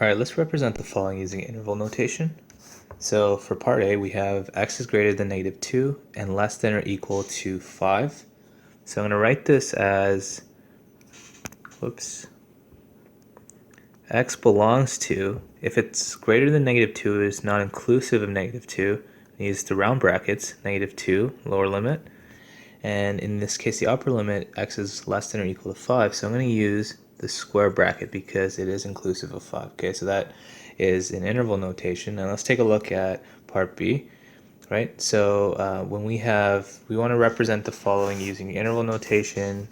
Alright, let's represent the following using interval notation. So for part A, we have x is greater than -2 and less than or equal to 5. So I'm going to write this as, x belongs to, if it's greater than -2, is not inclusive of -2, use the round brackets, -2, lower limit. And in this case, the upper limit, x is less than or equal to 5. So I'm going to use the square bracket because it is inclusive of 5. Okay, so that is an interval notation. Now let's take a look at part B. Right, so when we want to represent the following using interval notation.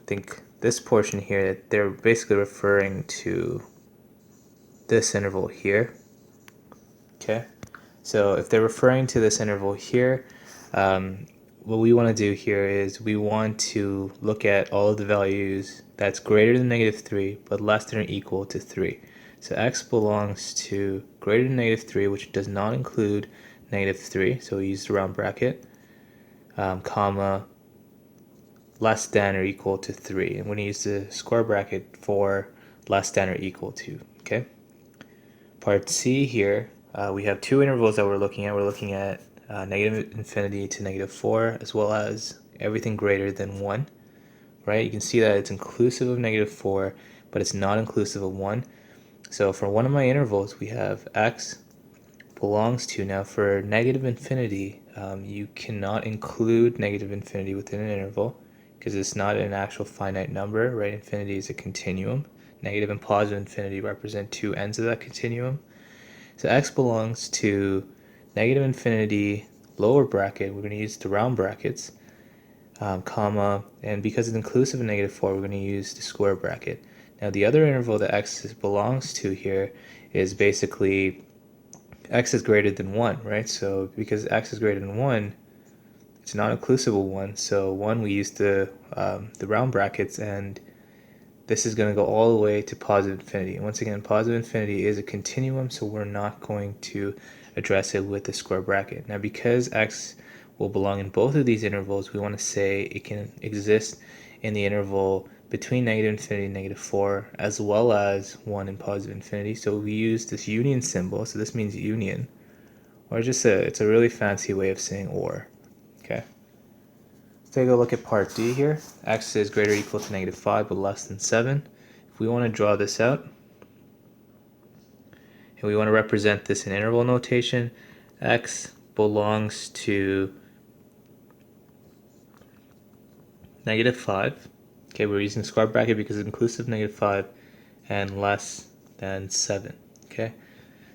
Think this portion here, they're basically referring to this interval here. Okay, so if they're referring to this interval here, what we want to do here is we want to look at all of the values that's greater than -3 but less than or equal to 3. So x belongs to greater than -3, which does not include -3, so we use the round bracket, comma, less than or equal to 3. And we're going to use the square bracket for less than or equal to. Okay. Part C here, we have two intervals that we're looking at. We're looking at -infinity to -4, as well as everything greater than 1. Right? You can see that it's inclusive of -4, but it's not inclusive of 1. So for one of my intervals, we have x belongs to, now for -infinity, you cannot include -infinity within an interval because it's not an actual finite number, right? Infinity is a continuum. Negative and positive infinity represent two ends of that continuum. So x belongs to -infinity, lower bracket, we're going to use the round brackets, comma, and because it's inclusive of -4, we're going to use the square bracket. Now the other interval that x belongs to here is basically x is greater than 1, right? So because x is greater than 1, it's not inclusive of 1. So 1, we use the round brackets, and this is going to go all the way to positive infinity. And once again, positive infinity is a continuum, so we're not going to address it with the square bracket. Now because x will belong in both of these intervals, we want to say it can exist in the interval between -infinity and -4, as well as 1 and positive infinity. So we use this union symbol, so this means union, or just it's a really fancy way of saying or. Okay. Let's take a look at part D here. X is greater or equal to -5 but less than 7. If we want to draw this out, and we want to represent this in interval notation, x belongs to -5. Okay, we're using the square bracket because it's inclusive of -5 and less than 7. Okay,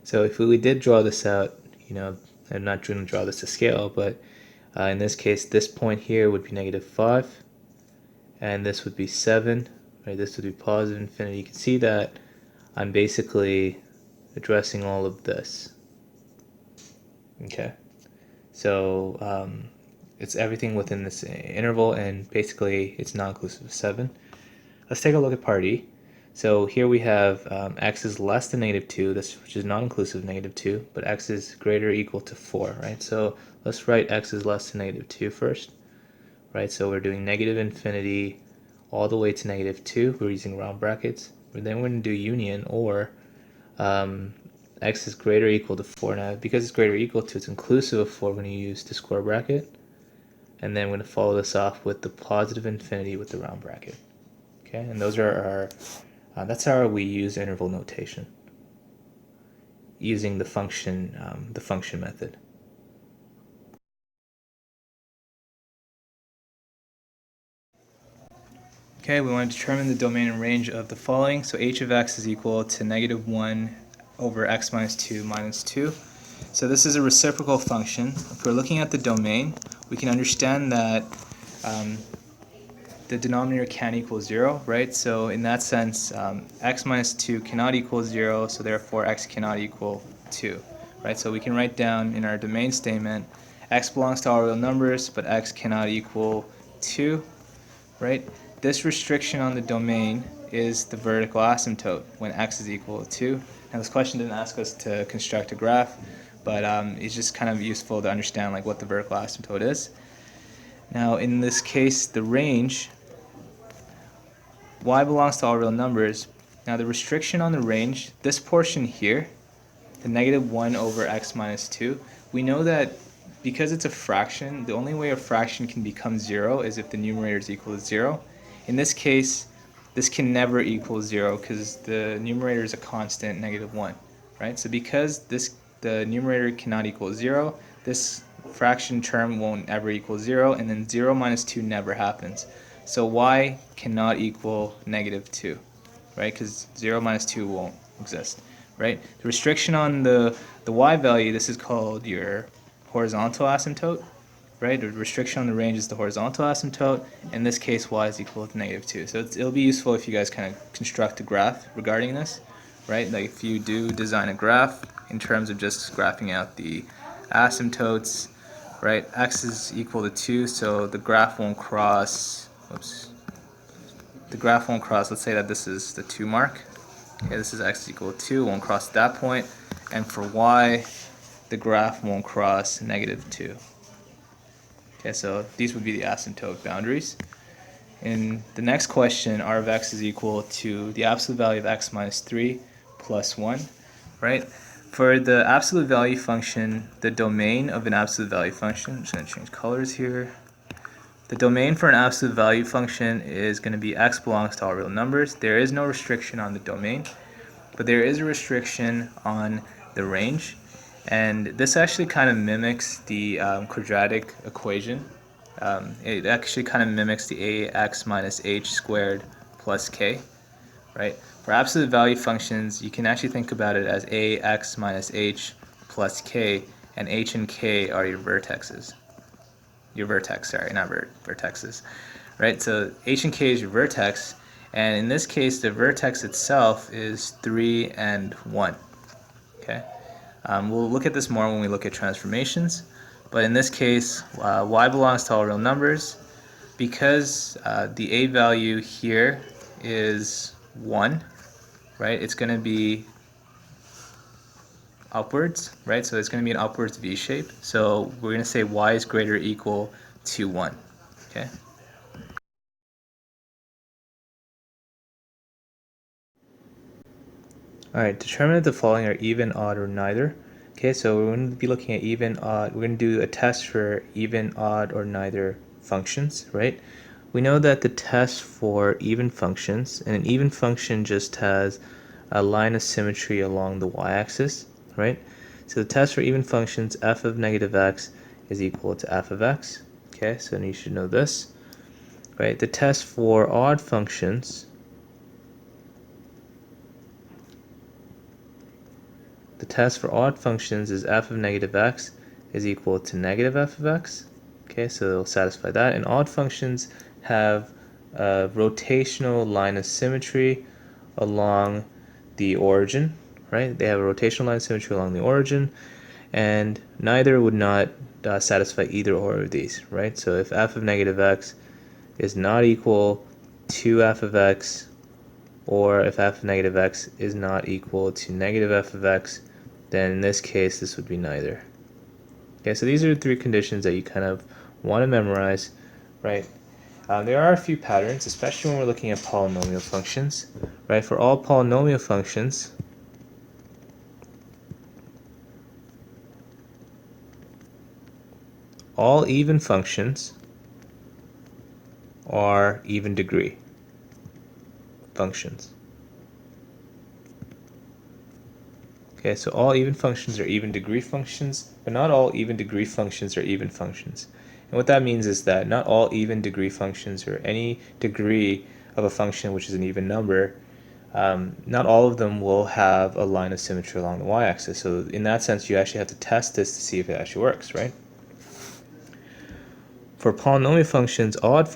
so if we did draw this out, I'm not going to draw this to scale, but in this case, this point here would be -5, and this would be 7. Right, this would be positive infinity. You can see that I'm basically addressing all of this. Okay, so it's everything within this interval, and basically it's not inclusive of 7. Let's take a look at part E. So here we have x is less than -2, which is not inclusive of -2, but x is greater or equal to 4, right? So let's write x is less than -2 first, right? So we're doing -infinity all the way to -2. We're using round brackets. But then we're going to do union, or x is greater or equal to 4. Now, because it's greater or equal to, it's inclusive of 4, we're going to use the square bracket. And then we're going to follow this off with the positive infinity with the round bracket. Okay, and those are our, that's how we use interval notation, using the function method. Okay, we want to determine the domain and range of the following. So h of x is equal to -1 over x minus 2 minus 2. So this is a reciprocal function. If we're looking at the domain, we can understand that the denominator can't equal 0, right? So in that sense, x minus 2 cannot equal 0, so therefore x cannot equal 2, right? So we can write down in our domain statement, x belongs to all real numbers, but x cannot equal 2, right? This restriction on the domain is the vertical asymptote when x is equal to 2. Now this question didn't ask us to construct a graph, but it's just kind of useful to understand like what the vertical asymptote is. Now in this case, the range, y belongs to all real numbers. Now the restriction on the range, this portion here, the negative 1 over x minus 2, we know that because it's a fraction, the only way a fraction can become 0 is if the numerator is equal to 0. In this case, this can never equal 0 because the numerator is a constant, negative 1. Right? So because the numerator cannot equal 0, this fraction term won't ever equal 0, and then 0 minus 2 never happens. So y cannot equal negative 2, right? Because 0 minus 2 won't exist, right? The restriction on the y value, this is called your horizontal asymptote, right? The restriction on the range is the horizontal asymptote. In this case, y is equal to negative 2. So it'll be useful if you guys kind of construct a graph regarding this, right? Like if you do design a graph in terms of just graphing out the asymptotes, right? X is equal to 2, so the graph won't cross, let's say that this is the 2 mark. Okay, this is x equal to 2, won't cross that point. And for y, the graph won't cross negative 2. Okay, so these would be the asymptotic boundaries. In the next question, r of x is equal to the absolute value of x minus 3 plus 1, right? For the absolute value function, the domain of an absolute value function, I'm just going to change colors here. The domain for an absolute value function is going to be x belongs to all real numbers. There is no restriction on the domain, but there is a restriction on the range. And this actually kind of mimics the quadratic equation. It actually kind of mimics the ax minus h squared plus k, right? For absolute value functions, you can actually think about it as ax minus h plus k, and h and k are your vertexes. Not vertexes, right? So h and k is your vertex, and in this case, the vertex itself is 3 and 1, okay? We'll look at this more when we look at transformations, but in this case, y belongs to all real numbers. Because the a value here is 1, right? It's going to be upwards, right? So it's going to be an upwards v shape. So we're going to say y is greater or equal to 1, okay? Alright, determine if the following are even, odd, or neither. Okay, so we're going to be looking at even, odd. We're going to do a test for even, odd, or neither functions, right? We know that the test for even functions, and an even function just has a line of symmetry along the y-axis, right? So the test for even functions, f of negative x is equal to f of x. Okay, so you should know this, right? The test for odd functions, the test for odd functions is f of negative x is equal to negative f of x. Okay, so it'll satisfy that. And odd functions have a rotational line of symmetry along the origin, right? They have a rotational line of symmetry along the origin, and neither would not satisfy either or of these, right? So if f of negative x is not equal to f of x, or if f of negative x is not equal to negative f of x, then in this case this would be neither. Okay, so these are the 3 conditions that you kind of want to memorize, right? There are a few patterns, especially when we're looking at polynomial functions, right? For all polynomial functions, all even functions are even degree functions. Okay, so all even functions are even degree functions, but not all even degree functions are even functions. And what that means is that not all even degree functions, or any degree of a function which is an even number, not all of them will have a line of symmetry along the y-axis. So in that sense, you actually have to test this to see if it actually works, right? For polynomial functions, all odd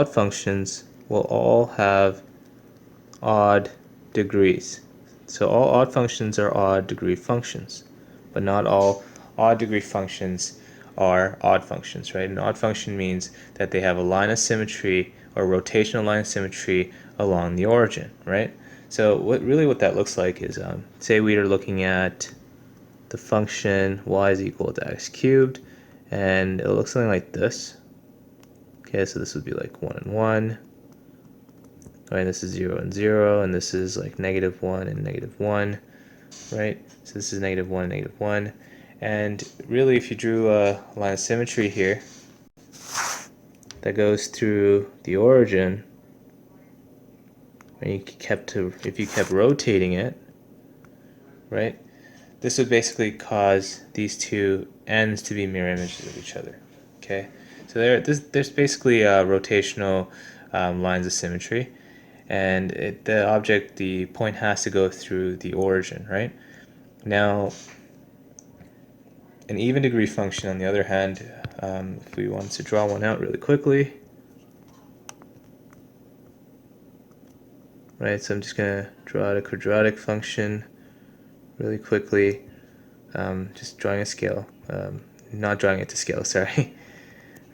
functions will all have odd degrees. So all odd functions are odd degree functions, but not all odd degree functions are odd functions, right? An odd function means that they have a line of symmetry or rotational line of symmetry along the origin, right? So what that looks like is, say we are looking at the function y is equal to x cubed, and it looks something like this. Okay, so this would be like 1 and 1, right? This is 0 and 0, and this is like -1 and -1, right? So this is -1 and -1. And really, if you drew a line of symmetry here that goes through the origin, and if you kept rotating it, right? This would basically cause these two ends to be mirror images of each other. Okay, so there's basically rotational lines of symmetry, and the point has to go through the origin, right? Now, an even degree function, on the other hand, if we wanted to draw one out really quickly, right? So I'm just gonna draw out a quadratic function really quickly, just drawing a scale, not drawing it to scale, sorry.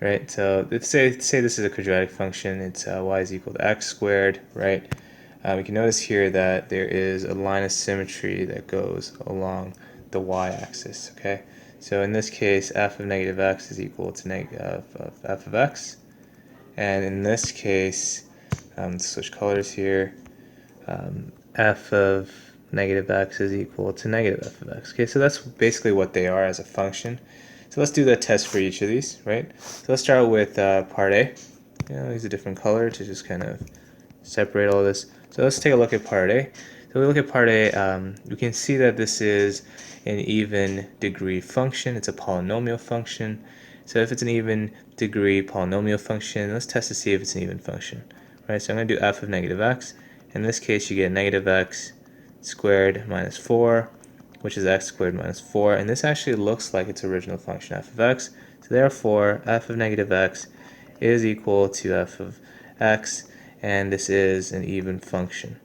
Right, so let's say this is a quadratic function. It's y is equal to x squared, right? We can notice here that there is a line of symmetry that goes along the y-axis, okay? So in this case, f of negative x is equal to f of x. And in this case, switch colors here, f of negative x is equal to negative f of x. Okay, so that's basically what they are as a function. So let's do the test for each of these, right? So let's start with part A. I'll use a different color to just kind of separate all this. So let's take a look at part A. So we look at part A, we can see that this is an even degree function. It's a polynomial function. So if it's an even degree polynomial function, let's test to see if it's an even function. Right, so I'm going to do f of negative x. In this case, you get negative x squared minus 4, which is x squared minus 4. And this actually looks like its original function, f of x. So therefore, f of negative x is equal to f of x, and this is an even function.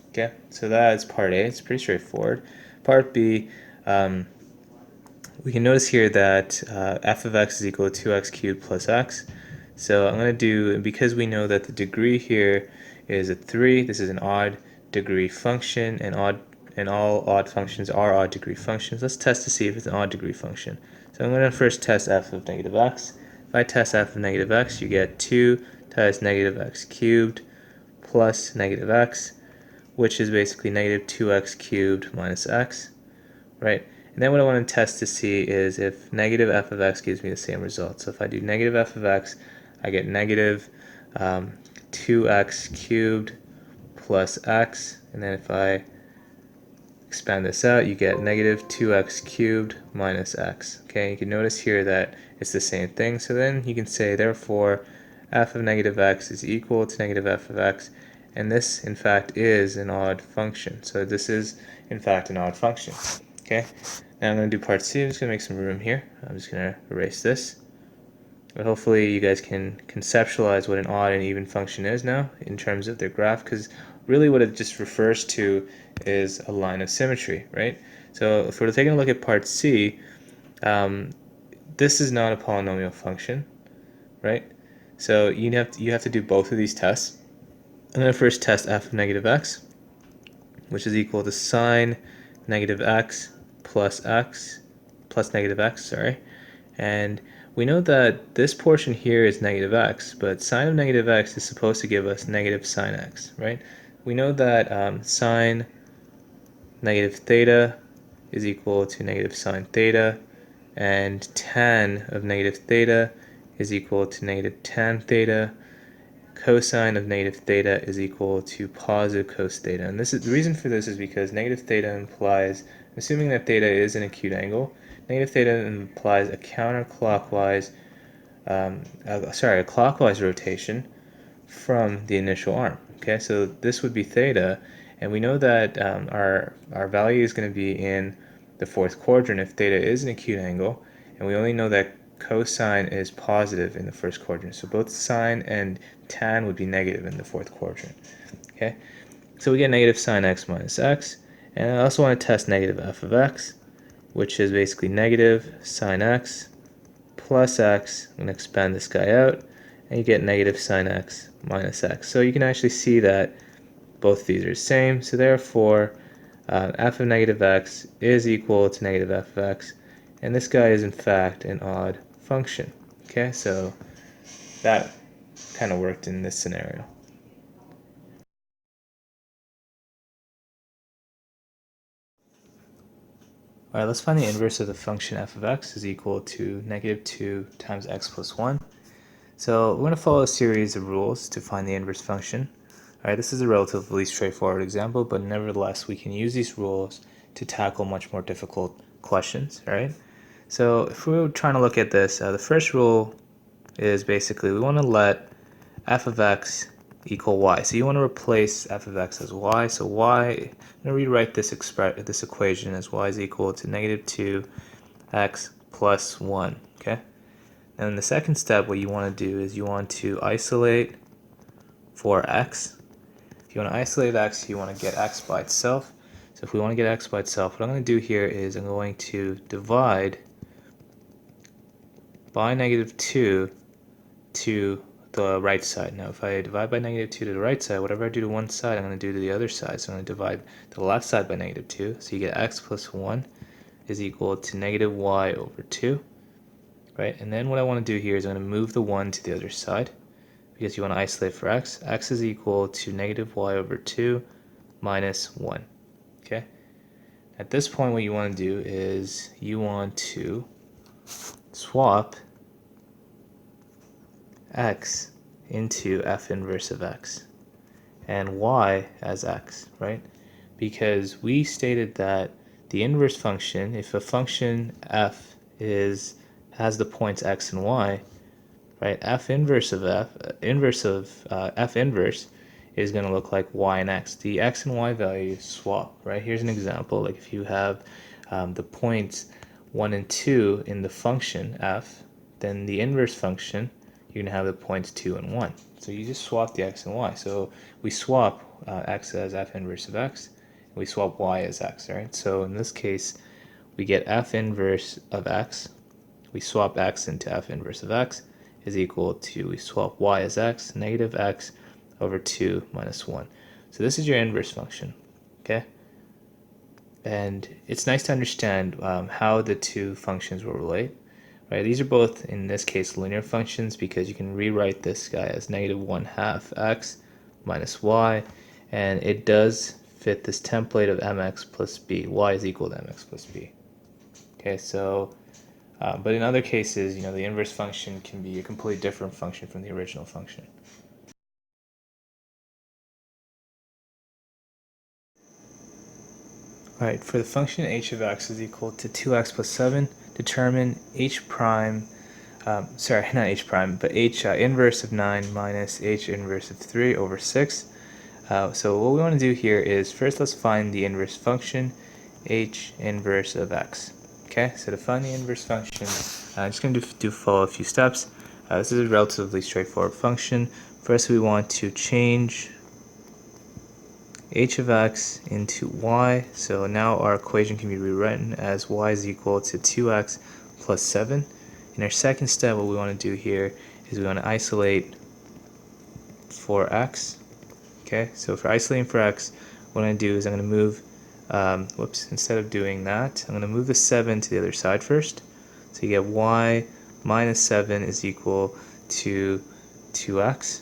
Okay, so that is part A. It's pretty straightforward. Part B, we can notice here that f of x is equal to 2x cubed plus x. So I'm going to do, because we know that the degree here is a 3, this is an odd degree function, and all odd functions are odd degree functions. Let's test to see if it's an odd degree function. So I'm going to first test f of negative x. If I test f of negative x, you get 2 times negative x cubed plus negative x, which is basically negative 2x cubed minus x, right? And then what I want to test to see is if negative f of x gives me the same result. So if I do negative f of x, I get negative 2x cubed plus x, and then if I expand this out, you get negative 2x cubed minus x. Okay, you can notice here that it's the same thing. So then you can say, therefore, f of negative x is equal to negative f of x, and this, in fact, is an odd function. So this is, in fact, an odd function. Okay, now I'm going to do part C. I'm just going to make some room here. I'm just going to erase this. But hopefully you guys can conceptualize what an odd and even function is now in terms of their graph, because really what it just refers to is a line of symmetry, right? So if we're taking a look at part C, this is not a polynomial function, right? So you have to do both of these tests. I'm going to first test f of negative x, which is equal to sine negative x plus negative x, sorry. And we know that this portion here is negative x, but sine of negative x is supposed to give us negative sine x, right? We know that sine negative theta is equal to negative sine theta, and tan of negative theta is equal to negative tan theta. Cosine of negative theta is equal to positive cos theta. And this is the reason for this is because negative theta implies, assuming that theta is an acute angle, negative theta implies a counterclockwise, a clockwise rotation from the initial arm. Okay, so this would be theta, and we know that our value is going to be in the fourth quadrant if theta is an acute angle, and we only know that cosine is positive in the first quadrant. So both sine and tan would be negative in the fourth quadrant. Okay, so we get negative sine x minus x, and I also want to test negative f of x, which is basically negative sine x plus x. I'm going to expand this guy out, and you get negative sine x minus x. So you can actually see that both of these are the same, so therefore f of negative x is equal to negative f of x, and this guy is in fact an odd function. Okay, so that kind of worked in this scenario. Alright, let's find the inverse of the function f of x is equal to negative 2 times x plus 1. So we're going to follow a series of rules to find the inverse function. Alright, this is a relatively straightforward example, but nevertheless we can use these rules to tackle much more difficult questions. Alright, so if we were trying to look at this, the first rule is basically we want to let f of x equal y. So you want to replace f of x as y. So y, I'm going to rewrite this equation as y is equal to negative 2x plus 1. Okay. And in the second step, what you want to do is you want to isolate for x. If you want to isolate x, you want to get x by itself. So if we want to get x by itself, what I'm going to do here is I'm going to divide by negative 2 to the right side. Now if I divide by negative 2 to the right side, whatever I do to one side, I'm going to do to the other side. So I'm going to divide the left side by negative 2. So you get x plus 1 is equal to negative y over 2. Right? And then what I want to do here is I'm going to move the 1 to the other side because you want to isolate for x. X is equal to negative y over 2 minus 1. Okay? At this point, what you want to do is you want to swap x into f inverse of x and y as x, right? Because we stated that the inverse function, if a function f has the points x and y, right, f inverse of f inverse is going to look like y and x. The x and y values swap, right? Here's an example. Like if you have the points 1 and 2 in the function f, then the inverse function, you're going to have the points 2 and 1. So you just swap the x and y. So we swap x as f inverse of x, and we swap y as x, right? So in this case, we get f inverse of x. We swap x into f inverse of x is equal to, we swap y as x, negative x over 2 minus 1. So this is your inverse function, okay? And it's nice to understand how the two functions will relate. Right, these are both, in this case, linear functions because you can rewrite this guy as negative 1/2 x minus y, and it does fit this template of mx plus b. Y is equal to mx plus b. Okay, so, but in other cases, you know, the inverse function can be a completely different function from the original function. Alright, for the function h of x is equal to 2x plus 7, determine h prime, sorry, not h prime, but h inverse of 9 minus h inverse of 3 over 6. So what we want to do here is first let's find the inverse function, h inverse of x. Okay, so to find the inverse function, I'm just going to follow a few steps. This is a relatively straightforward function. First we want to change h of x into y. So now our equation can be rewritten as y is equal to 2x plus 7. In our second step, what we want to do here is we want to isolate for x. Okay, so for isolating for x, what I'm going to do is I'm going to move, instead of doing that, I'm going to move the 7 to the other side first. So you get y minus 7 is equal to 2x.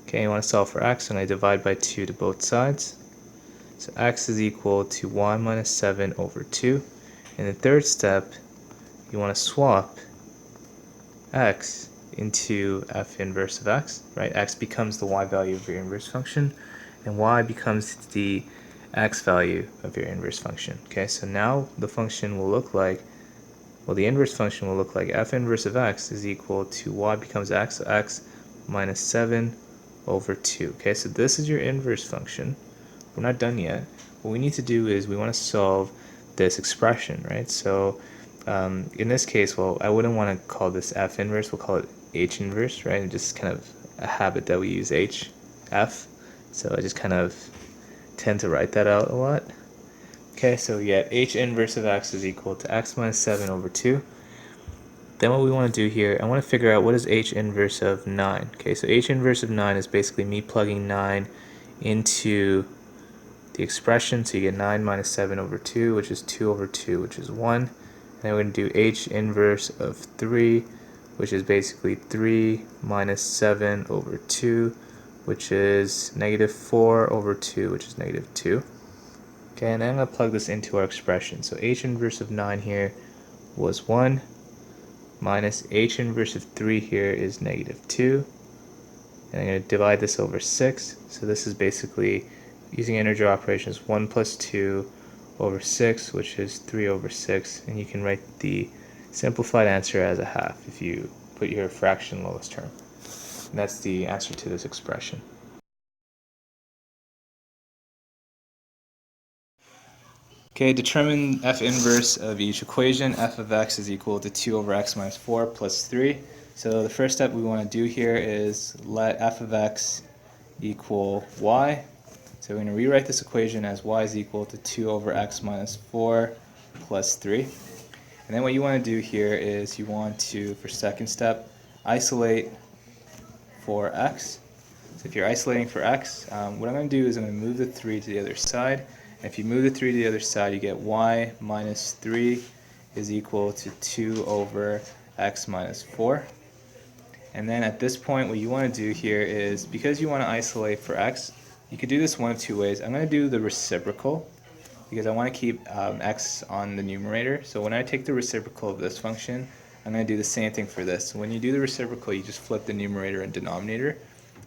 Okay, you want to solve for x, and I divide by 2 to both sides. So x is equal to y minus 7 over 2. In the third step, you want to swap x into f inverse of x, right? X becomes the y value of your inverse function, and y becomes the x value of your inverse function. Okay, so now the function will look like, well, the inverse function will look like f inverse of x is equal to y becomes x, so x minus 7 over 2. Okay, so this is your inverse function. We're not done yet. What we need to do is we want to solve this expression, right? So in this case, well, I wouldn't want to call this f inverse, we'll call it h inverse, right? And just kind of a habit that we use h, f. So I just kind of tend to write that out a lot. Okay, so we get h inverse of x is equal to x minus 7 over 2. Then what we want to do here, I want to figure out what is h inverse of 9. Okay, so h inverse of 9 is basically me plugging 9 into the expression. So you get 9 minus 7 over 2, which is 2 over 2, which is 1. And then we're going to do h inverse of 3, which is basically 3 minus 7 over 2, which is negative 4 over 2, which is negative 2. Okay, and then I'm going to plug this into our expression. So h inverse of 9 here was 1, minus h inverse of 3 here is negative 2. And I'm going to divide this over 6. So this is basically, using integer operations, 1 plus 2 over 6, which is 3 over 6. And you can write the simplified answer as a half if you put your fraction lowest term. And that's the answer to this expression. Okay, determine f inverse of each equation. F of x is equal to 2 over x minus 4 plus 3. So the first step we want to do here is let f of x equal y. So we're going to rewrite this equation as y is equal to 2 over x minus 4 plus 3. And then what you want to do here is you want to, for second step, isolate for x. So if you're isolating for x, what I'm going to do is I'm going to move the 3 to the other side. And if you move the 3 to the other side, you get y minus 3 is equal to 2 over x minus 4. And then at this point, what you want to do here is, because you want to isolate for x, you could do this one of two ways. I'm going to do the reciprocal, because I want to keep x on the numerator. So when I take the reciprocal of this function, I'm going to do the same thing for this. So when you do the reciprocal, you just flip the numerator and denominator.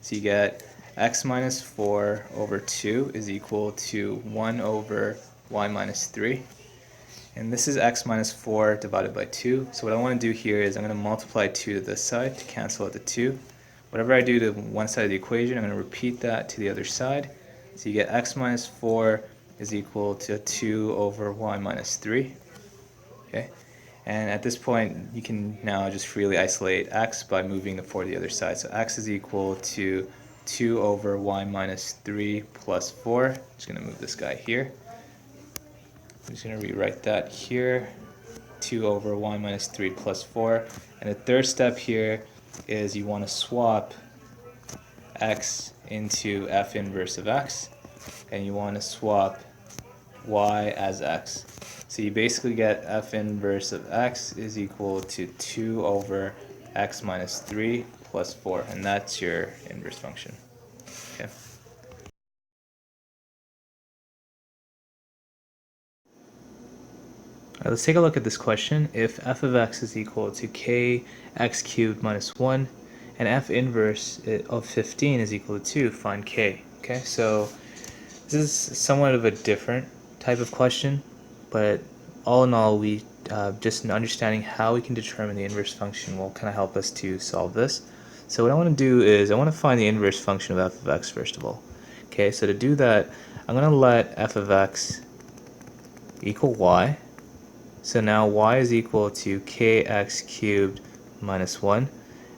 So you get x minus 4 over 2 is equal to 1 over y minus 3. And this is x minus 4 divided by 2. So what I want to do here is I'm going to multiply 2 to this side to cancel out the 2. Whatever I do to one side of the equation, I'm going to repeat that to the other side. So you get x minus 4 is equal to 2 over y minus 3. Okay? And at this point, you can now just freely isolate x by moving the 4 to the other side. So x is equal to 2 over y minus 3 plus 4. I'm just going to move this guy here. I'm just going to rewrite that here. 2 over y minus 3 plus 4. And the third step here is you want to swap x into f inverse of x. And you want to swap y as x. So you basically get f inverse of x is equal to 2 over x minus 3 plus 4. And that's your inverse function. Okay. Alright, let's take a look at this question. If f of x is equal to kx cubed minus 1 and f inverse of 15 is equal to 2, find k. Okay, so this is somewhat of a different type of question, but all in all, we just understanding how we can determine the inverse function will kind of help us to solve this. So what I want to do is I want to find the inverse function of f of x first of all. Okay, so to do that, I'm going to let f of x equal y. So now y is equal to kx cubed minus 1.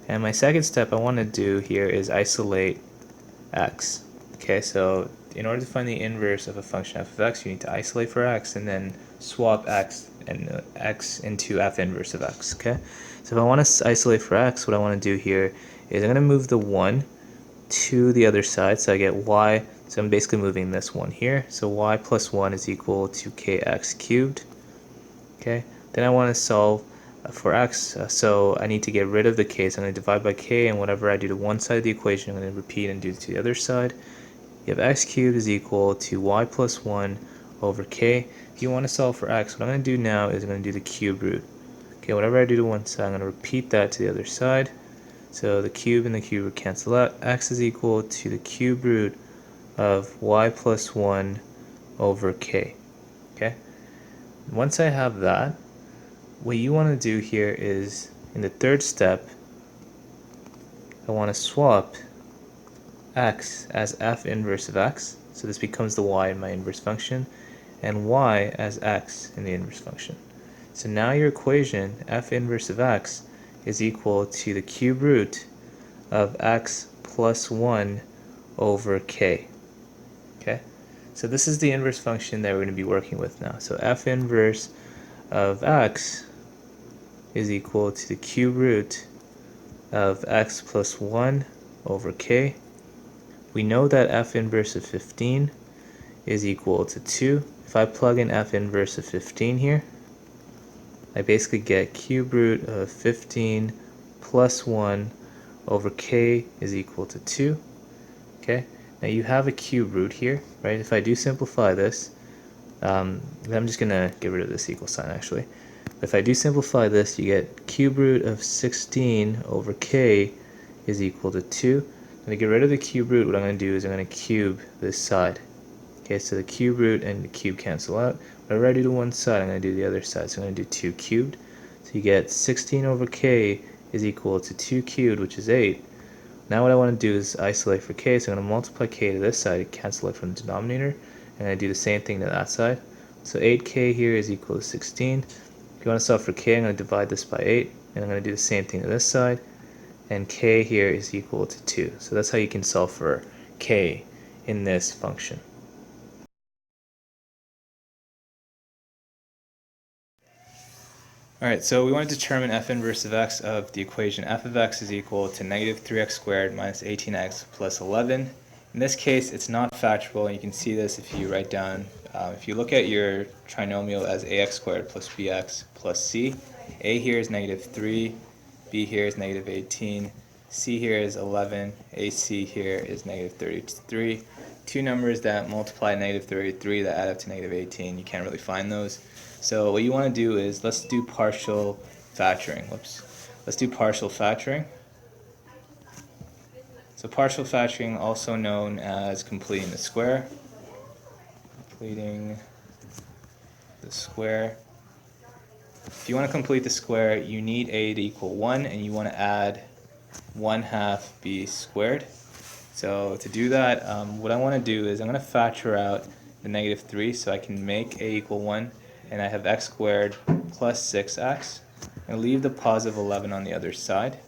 And my second step I want to do here is isolate x. Okay, so in order to find the inverse of a function f of x, you need to isolate for x and then swap x and x into f inverse of x. Okay, so if I want to isolate for x, what I want to do here is I'm going to move the 1 to the other side, so I get y. So I'm basically moving this 1 here. So y plus 1 is equal to kx cubed. Okay, then I want to solve for x, so I need to get rid of the k, so I'm going to divide by k, and whatever I do to one side of the equation, I'm going to repeat and do to the other side. You have x cubed is equal to y plus 1 over k. If you want to solve for x, what I'm going to do now is I'm going to do the cube root. Okay, whatever I do to one side, I'm going to repeat that to the other side. So the cube and the cube root cancel out. X is equal to the cube root of y plus 1 over k. Okay. Once I have that, what you want to do here is, in the third step, I want to swap x as f inverse of x, so this becomes the y in my inverse function, and y as x in the inverse function. So now your equation, f inverse of x, is equal to the cube root of x plus 1 over k. Okay? So this is the inverse function that we're going to be working with now. So f inverse of x is equal to the cube root of x plus 1 over k. We know that f inverse of 15 is equal to 2. If I plug in f inverse of 15 here, I basically get cube root of 15 plus 1 over k is equal to 2. Okay, now you have a cube root here, right? If I do simplify this, I'm just going to get rid of this equal sign actually. If I do simplify this, you get cube root of 16 over k is equal to 2. I'm going to get rid of the cube root. What I'm going to do is I'm going to cube this side. Okay, so the cube root and the cube cancel out. Whatever I do to one side, I'm going to do the other side. So I'm going to do 2 cubed. So you get 16 over k is equal to 2 cubed, which is 8. Now what I want to do is isolate for k, so I'm going to multiply k to this side, cancel it from the denominator, and I do the same thing to that side. So 8k here is equal to 16. If you want to solve for k, I'm going to divide this by 8, and I'm going to do the same thing to this side, and k here is equal to 2. So that's how you can solve for k in this function. Alright, so we want to determine f inverse of x of the equation f of x is equal to negative 3x squared minus 18x plus 11. In this case, it's not factorable, and you can see this if you write down, if you look at your trinomial as ax squared plus bx plus c, a here is negative 3, b here is negative 18, c here is 11, ac here is negative 33. Two numbers that multiply negative 33 that add up to negative 18, you can't really find those. So what you want to do is, let's do partial factoring. Let's do partial factoring. So partial factoring, also known as completing the square. Completing the square. If you want to complete the square, you need a to equal 1, and you want to add 1/2 b squared. So to do that, what I want to do is I'm going to factor out the negative 3 so I can make a equal 1. And I have x squared plus 6x, and leave the positive 11 on the other side.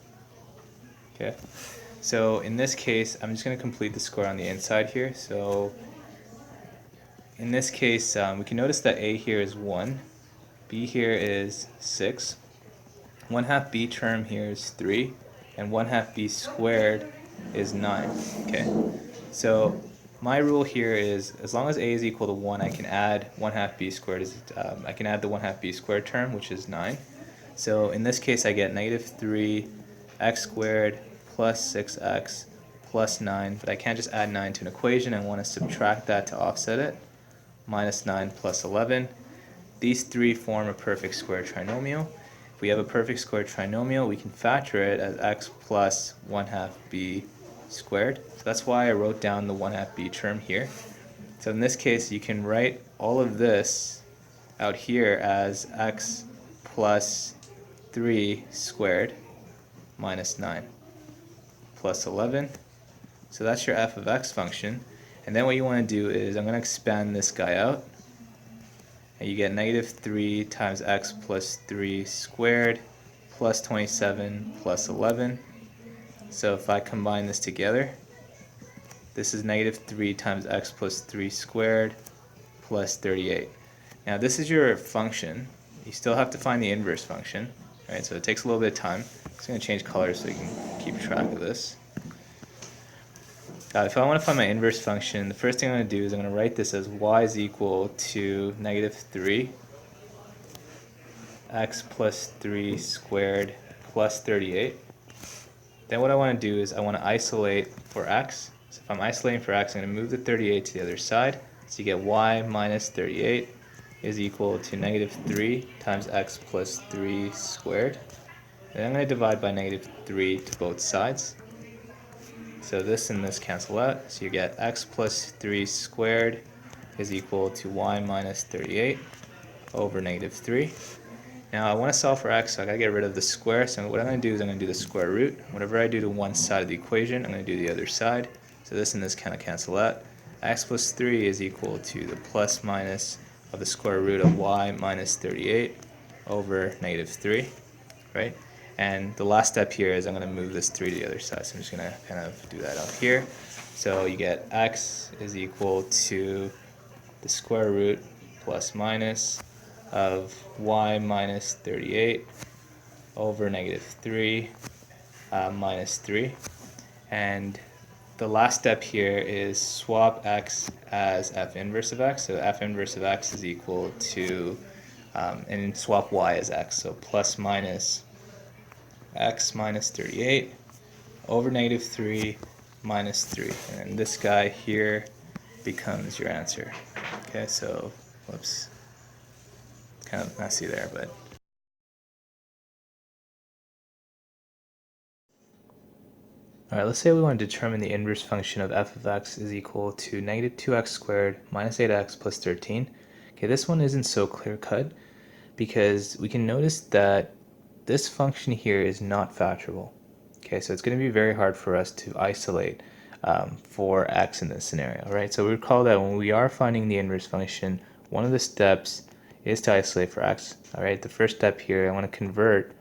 Okay, so in this case, I'm just going to complete the square on the inside here. So in this case, we can notice that a here is 1, b here is 6, 1/2 b term here is 3, and 1/2 b squared is 9. Okay, so my rule here is, as long as a is equal to 1, I can add 1/2 b squared. I can add the 1/2 b squared term, which is 9. So in this case, I get negative 3 x squared plus 6x plus 9. But I can't just add 9 to an equation. I want to subtract that to offset it. Minus 9 plus 11. These three form a perfect square trinomial. If we have a perfect square trinomial, we can factor it as x plus 1/2 b squared. So that's why I wrote down the 1/2 b term here. So in this case, you can write all of this out here as x plus 3 squared minus 9 plus 11. So that's your f of x function. And then what you want to do is, I'm going to expand this guy out. And you get negative 3 times x plus 3 squared plus 27 plus 11. So if I combine this together, this is negative 3 times x plus 3 squared plus 38. Now this is your function. You still have to find the inverse function, right? So it takes a little bit of time. I'm just going to change colors so you can keep track of this. If I want to find my inverse function, the first thing I'm going to do is I'm going to write this as y is equal to negative 3 x plus 3 squared plus 38. Then what I want to do is I want to isolate for x. So if I'm isolating for x, I'm going to move the 38 to the other side. So you get y minus 38 is equal to negative 3 times x plus 3 squared. Then I'm going to divide by negative 3 to both sides. So this and this cancel out. So you get x plus 3 squared is equal to y minus 38 over negative 3. Now I want to solve for x, so I got to get rid of the square. So what I'm going to do is I'm going to do the square root. Whatever I do to one side of the equation, I'm going to do the other side. So this and this kind of cancel out. X plus 3 is equal to the plus minus of the square root of y minus 38 over negative 3, right? And the last step here is I'm going to move this 3 to the other side. So I'm just going to kind of do that out here. So you get x is equal to the square root plus minus of y minus 38 over negative 3 minus 3. And the last step here is swap x as f inverse of x. So f inverse of x is equal to, and swap y as x. So plus minus x minus 38 over negative 3 minus 3. And this guy here becomes your answer. Okay, so, whoops, kind of messy there, but. Alright, let's say we want to determine the inverse function of f of x is equal to negative 2x squared minus 8x plus 13. Okay, this one isn't so clear-cut because we can notice that this function here is not factorable. Okay, so it's going to be very hard for us to isolate for x in this scenario, right? So we recall that when we are finding the inverse function, one of the steps is to isolate for x. Alright, the first step here, I want to convert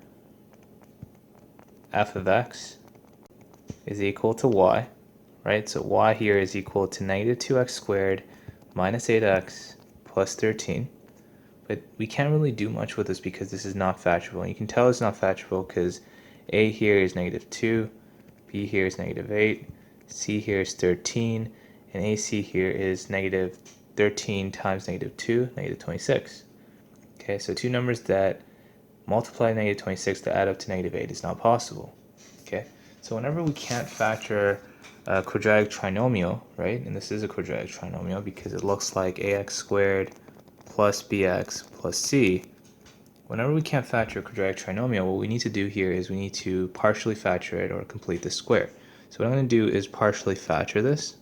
f of x is equal to y, right? So y here is equal to negative 2x squared minus 8x plus 13. But we can't really do much with this because this is not factorable. And you can tell it's not factorable because a here is negative 2, b here is negative 8, c here is 13, and ac here is negative 13 times negative 2, negative 26. Okay, so two numbers that multiply negative 26 to add up to negative 8 is not possible. Okay, so whenever we can't factor a quadratic trinomial, right, and this is a quadratic trinomial because it looks like ax squared plus bx plus c, whenever we can't factor a quadratic trinomial, what we need to do here is we need to partially factor it or complete the square. So what I'm going to do is partially factor this.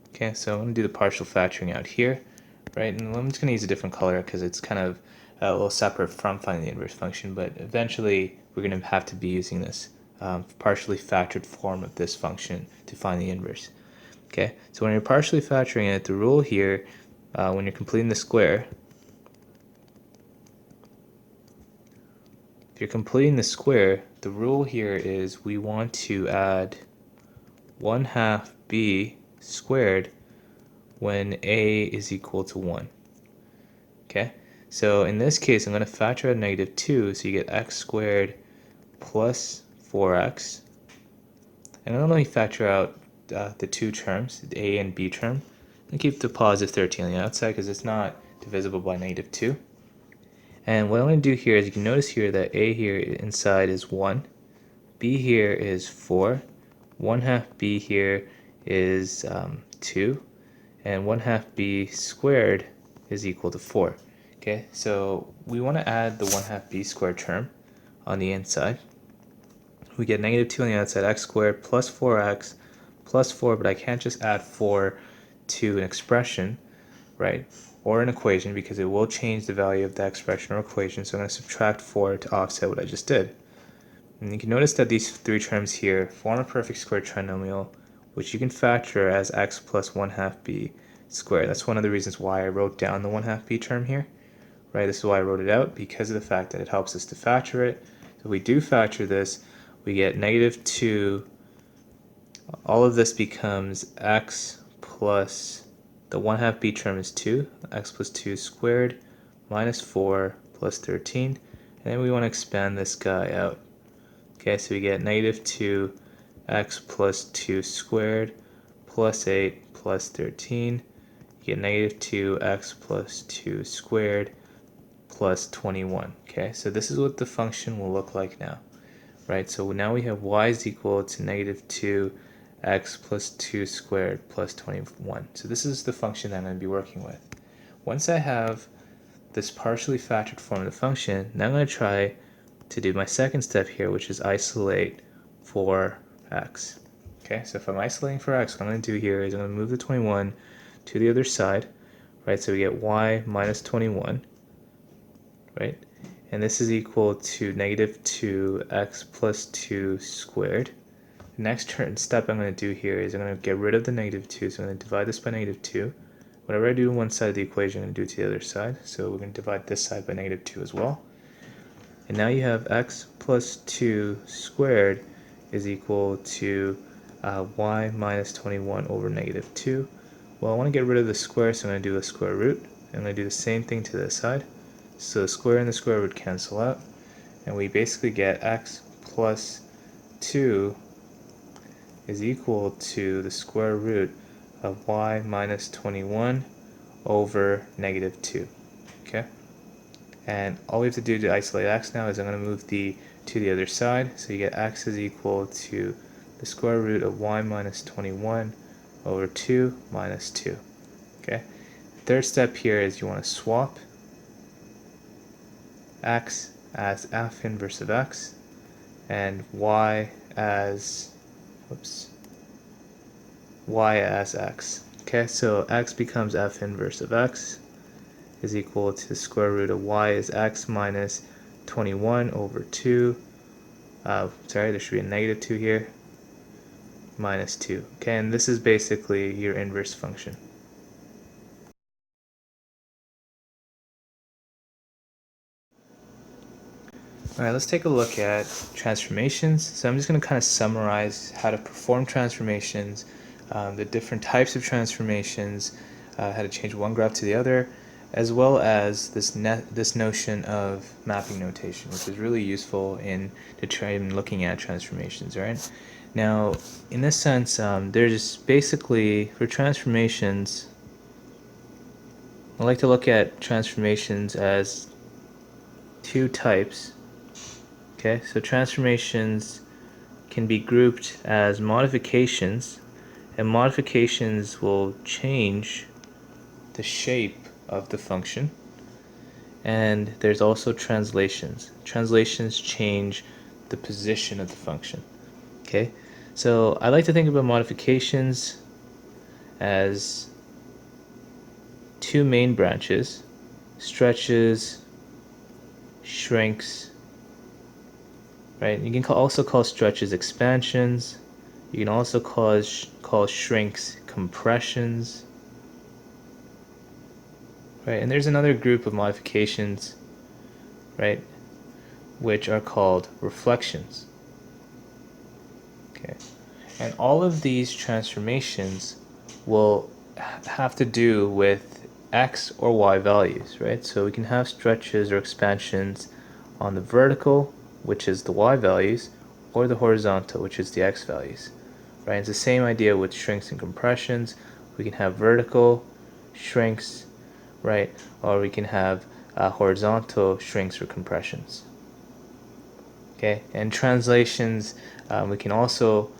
Okay, so I'm going to do the partial factoring out here, right, and I'm just going to use a different color because it's kind of a little separate from finding the inverse function, but eventually we're going to have to be using this partially factored form of this function to find the inverse. Okay, so when you're partially factoring it, the rule here, when you're completing the square, if you're completing the square, the rule here is we want to add 1/2 b squared when a is equal to 1. Okay, so in this case I'm going to factor out negative 2, so you get x squared plus 4x. And I don't only factor out the two terms, the a and b term, and keep the positive 13 on the outside because it's not divisible by negative 2. And what I'm going to do here is you can notice here that a here inside is 1, b here is 4, 1/2 b here is 2, and 1/2 b squared is equal to 4. Okay, so we want to add the 1/2 b squared term on the inside. We get negative 2 on the outside, x squared plus 4x plus 4, but I can't just add 4 to an expression, right, or an equation because it will change the value of that expression or equation, so I'm going to subtract 4 to offset what I just did. And you can notice that these three terms here form a perfect square trinomial, which you can factor as x plus 1/2 b squared. That's one of the reasons why I wrote down the 1/2 b term here, right? This is why I wrote it out, because of the fact that it helps us to factor it. So if we do factor this, we get negative 2. All of this becomes x plus the 1/2 b term is 2, x plus 2 squared minus 4 plus 13. And then we want to expand this guy out. Okay, so we get negative 2 x plus 2 squared plus 8 plus 13. You get negative 2 x plus 2 squared plus 21. Okay, so this is what the function will look like now, right? So now we have y is equal to negative 2 x plus 2 squared plus 21. So this is the function that I'm going to be working with. Once I have this partially factored form of the function, now I'm going to try to do my second step here, which is isolate for x. Okay, so if I'm isolating for x, what I'm going to do here is I'm going to move the 21 to the other side, right? So we get y minus 21, right? And this is equal to negative 2x plus 2 squared. The next step I'm going to do here is I'm going to get rid of the negative 2, so I'm going to divide this by negative 2. Whatever I do on one side of the equation, I'm going to do it to the other side. So we're going to divide this side by negative 2 as well. And now you have x plus 2 squared is equal to y minus 21 over negative 2. Well, I want to get rid of the square, so I'm going to do a square root. I'm going to do the same thing to this side. So the square and the square root cancel out. And we basically get x plus 2 is equal to the square root of y minus 21 over negative 2. Okay? And all we have to do to isolate x now is I'm going to move the to the other side. So you get x is equal to the square root of y minus 21 over 2 minus 2. Okay. Third step here is you want to swap x as f inverse of x and y as x. Okay, so x becomes f inverse of x is equal to the square root of y is x minus 21 over 2. Sorry, there should be a negative 2 here. Minus 2. Okay, and this is basically your inverse function. Alright, let's take a look at transformations. So I'm just going to kind of summarize how to perform transformations, the different types of transformations, how to change one graph to the other, as well as this notion of mapping notation, which is really useful in looking at transformations. Right? Now, in this sense, there's basically, for transformations, I like to look at transformations as two types. Okay, so transformations can be grouped as modifications, and modifications will change the shape of the function. And there's also translations. Translations change the position of the function. Okay, so I like to think about modifications as two main branches: stretches, shrinks. Right? You can also call stretches expansions. You can also call shrinks compressions. Right? And there's another group of modifications, right, which are called reflections. Okay. And all of these transformations will have to do with x or y values, right? So we can have stretches or expansions on the vertical, which is the y values, or the horizontal, which is the x values. Right? It's the same idea with shrinks and compressions. We can have vertical shrinks, right? Or we can have horizontal shrinks or compressions. Okay, and translations, we can also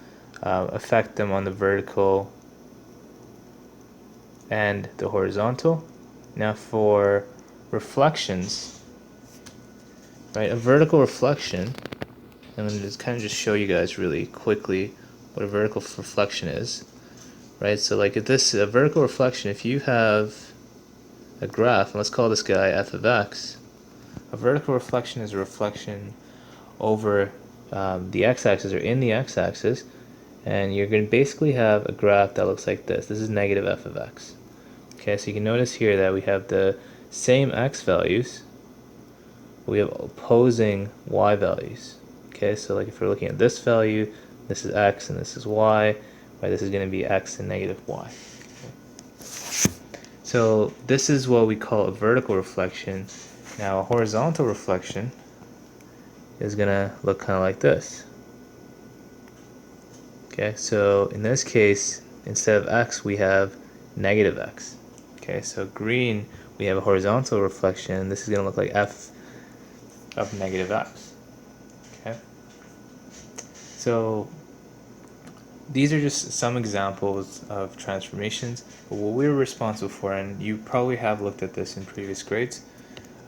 affect them on the vertical and the horizontal. Now for reflections, right, a vertical reflection, I'm going to just kind of show you guys really quickly what a vertical reflection is. Right, so like if this a vertical reflection, if you have a graph, and let's call this guy f of x, a vertical reflection is a reflection over the x-axis or in the x-axis, and you're going to basically have a graph that looks like this. This is negative f of x. Okay, so you can notice here that we have the same x values, but we have opposing y values. Okay, so like if we're looking at this value, this is x and this is y, right, this is going to be x and negative y. So this is what we call a vertical reflection. Now a horizontal reflection is going to look kind of like this. Okay, so in this case, instead of x, we have negative x. Okay, so green, we have a horizontal reflection. This is going to look like f of negative x. Okay, so these are just some examples of transformations. But what we're responsible for, and you probably have looked at this in previous grades,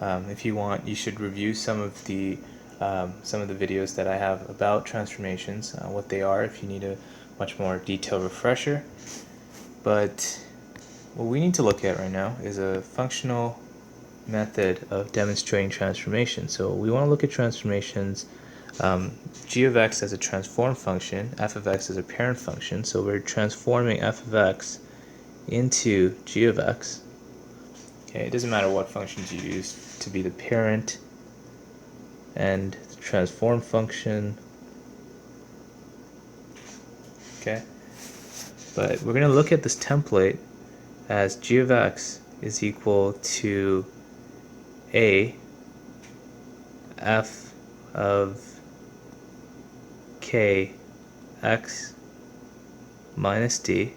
if you want, you should review some of the videos that I have about transformations, what they are, if you need a much more detailed refresher. But what we need to look at right now is a functional method of demonstrating transformation. So we want to look at transformations, g of x as a transform function, f of x as a parent function. So we're transforming f of x into g of x. Okay, it doesn't matter what functions you use to be the parent and the transform function. Okay, but we're going to look at this template as g of x is equal to a f of k x minus d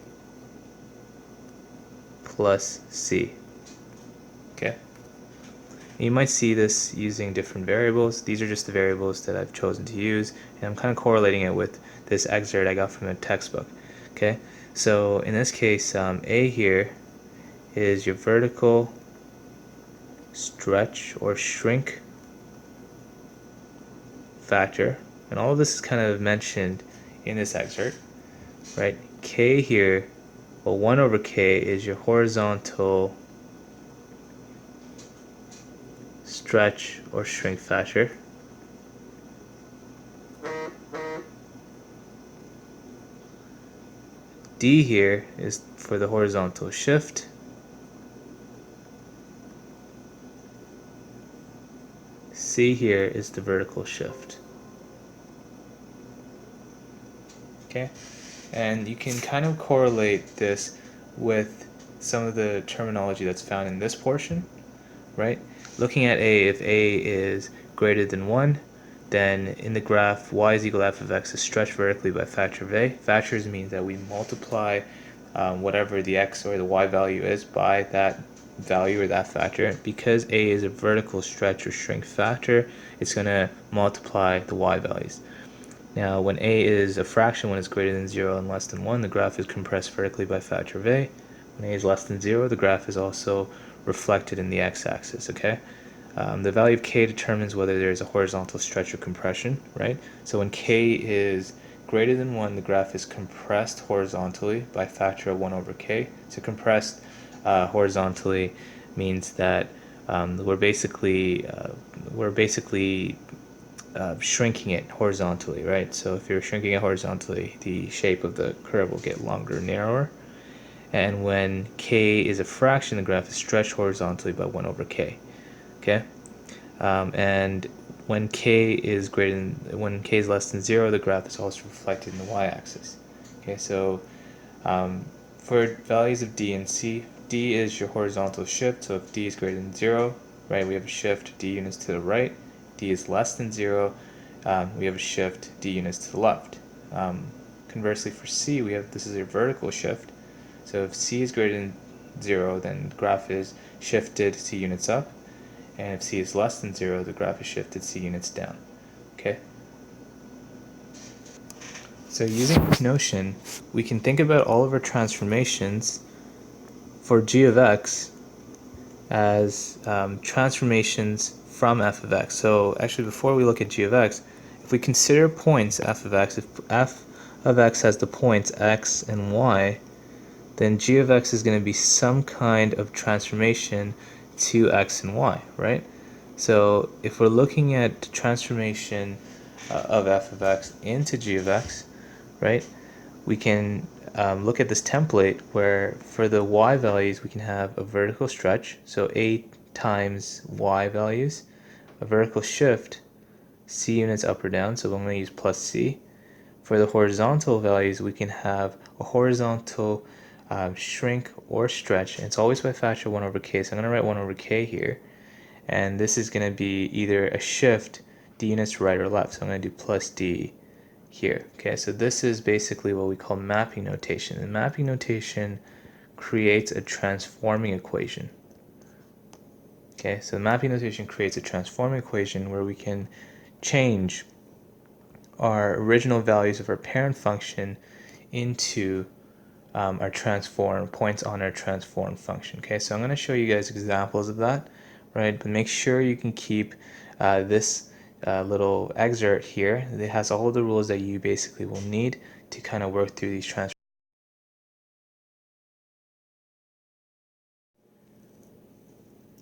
plus c. Okay. And you might see this using different variables. These are just the variables that I've chosen to use, and I'm kind of correlating it with this excerpt I got from a textbook. Okay, so in this case, A here is your vertical stretch or shrink factor, and all of this is kind of mentioned in this excerpt, right? K here, well, 1 over K is your horizontal stretch or shrink factor. D here is for the horizontal shift. C here is the vertical shift. Okay, and you can kind of correlate this with some of the terminology that's found in this portion, right? Looking at A, if A is greater than 1, then in the graph y is equal to f of x is stretched vertically by factor of A. Factors means that we multiply whatever the x or the y value is by that value or that factor. Because A is a vertical stretch or shrink factor, it's going to multiply the y values. Now, when A is a fraction, when it's greater than 0 and less than 1, the graph is compressed vertically by factor of A. When A is less than 0, the graph is also reflected in the x-axis, okay? The value of K determines whether there is a horizontal stretch or compression, right? So when K is greater than 1, the graph is compressed horizontally by a factor of 1 over K. So compressed horizontally means that we're basically shrinking it horizontally, right? So if you're shrinking it horizontally, the shape of the curve will get longer and narrower. And when K is a fraction, the graph is stretched horizontally by 1 over K. Okay? And when K is less than 0, the graph is also reflected in the y-axis. Okay, so for values of D and C, D is your horizontal shift, so if D is greater than 0, right, we have a shift D units to the right. D is less than 0, we have a shift D units to the left. Conversely, for C, this is a vertical shift. So if C is greater than 0, then the graph is shifted C units up. And if C is less than 0, the graph is shifted C units down. Okay? So using this notion, we can think about all of our transformations for g of x as transformations from f of x. So actually, before we look at g of x, if we consider points f of x, if f of x has the points x and y, then g of x is going to be some kind of transformation to x and y, right? So if we're looking at transformation of f of x into g of x, right, we can look at this template where for the y values we can have a vertical stretch, so a times y values, a vertical shift, c units up or down, so I'm going to use plus c. For the horizontal values we can have a horizontal shrink or stretch, and it's always by factor 1 over k, so I'm going to write 1 over k here, and this is going to be either a shift d units right or left, so I'm going to do plus d here. Okay, so this is basically what we call mapping notation. And mapping notation creates a transforming equation. Okay, so mapping notation creates a transforming equation where we can change our original values of our parent function into our transform points on our transform function. Okay, so I'm going to show you guys examples of that, right? But make sure you can keep this little excerpt here. It has all of the rules that you basically will need to kind of work through these transformations.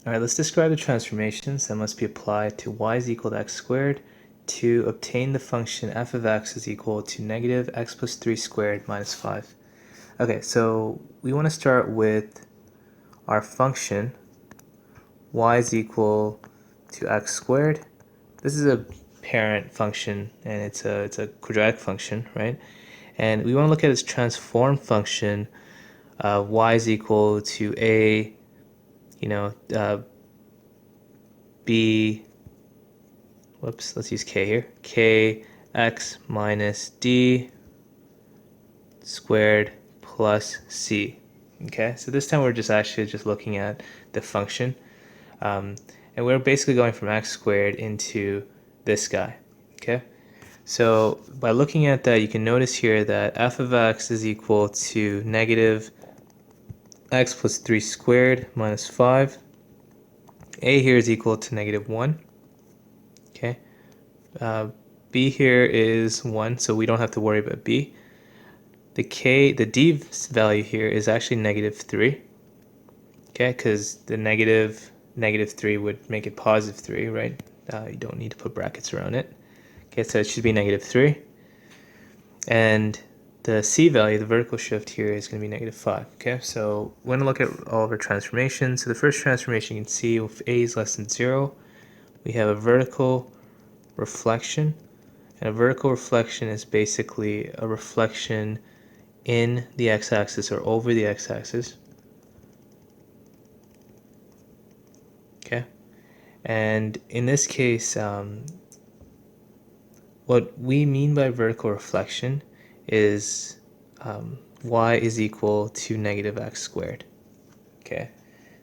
Alright, let's describe the transformations that must be applied to y is equal to x squared to obtain the function f of x is equal to negative x plus 3 squared minus 5. Okay, so we want to start with our function y is equal to x squared. This is a parent function, and it's a quadratic function, right? And we want to look at its transform function. Y is equal to a, b. Whoops, let's use k here. K x minus d squared plus c. Okay, so this time we're just looking at the function. And we're basically going from x squared into this guy, okay? So by looking at that, you can notice here that f of x is equal to negative x plus 3 squared minus 5. A here is equal to negative 1, okay? B here is 1, so we don't have to worry about B. The d value here is actually negative 3, okay, because the negative 3 would make it positive 3, right? You don't need to put brackets around it. Okay, so it should be negative 3. And the c value, the vertical shift here, is going to be negative 5. Okay, so we're going to look at all of our transformations. So the first transformation, you can see if a is less than 0, we have a vertical reflection. And a vertical reflection is basically a reflection in the x-axis or over the x-axis. Okay, and in this case, what we mean by vertical reflection is y is equal to negative x squared. Okay,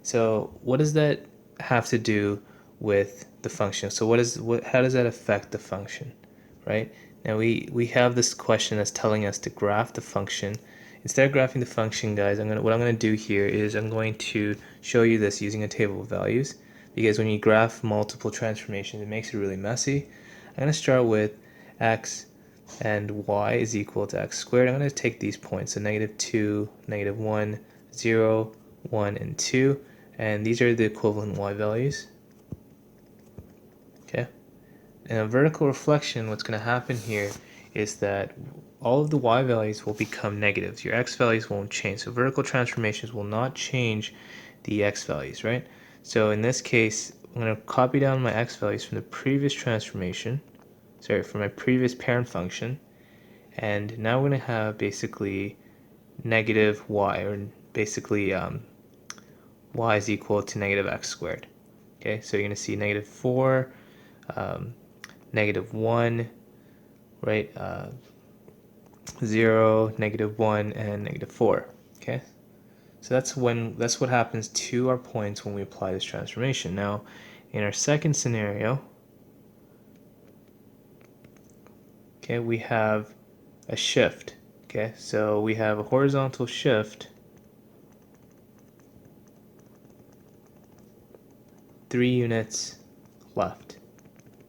so what does that have to do with the function? So how does that affect the function, right? Now we have this question that's telling us to graph the function. Instead of graphing the function, guys, what I'm gonna do here is I'm going to show you this using a table of values, because when you graph multiple transformations, it makes it really messy. I'm gonna start with x and y is equal to x squared. I'm going to take these points, so negative 2, negative 1, 0, 1, and 2, and these are the equivalent y values. Okay, in a vertical reflection, what's going to happen here is that all of the y values will become negatives. Your x values won't change. So vertical transformations will not change the x values, right? So in this case, I'm going to copy down my x values from the previous transformation, from my previous parent function, and now we're going to have basically negative y, or basically y is equal to negative x squared. Okay, so you're going to see negative 4, negative 1, right, 0, negative 1, and negative 4. Okay, so that's what happens to our points when we apply this transformation. Now, in our second scenario, okay, we have a shift. Okay, so we have a horizontal shift 3 units left.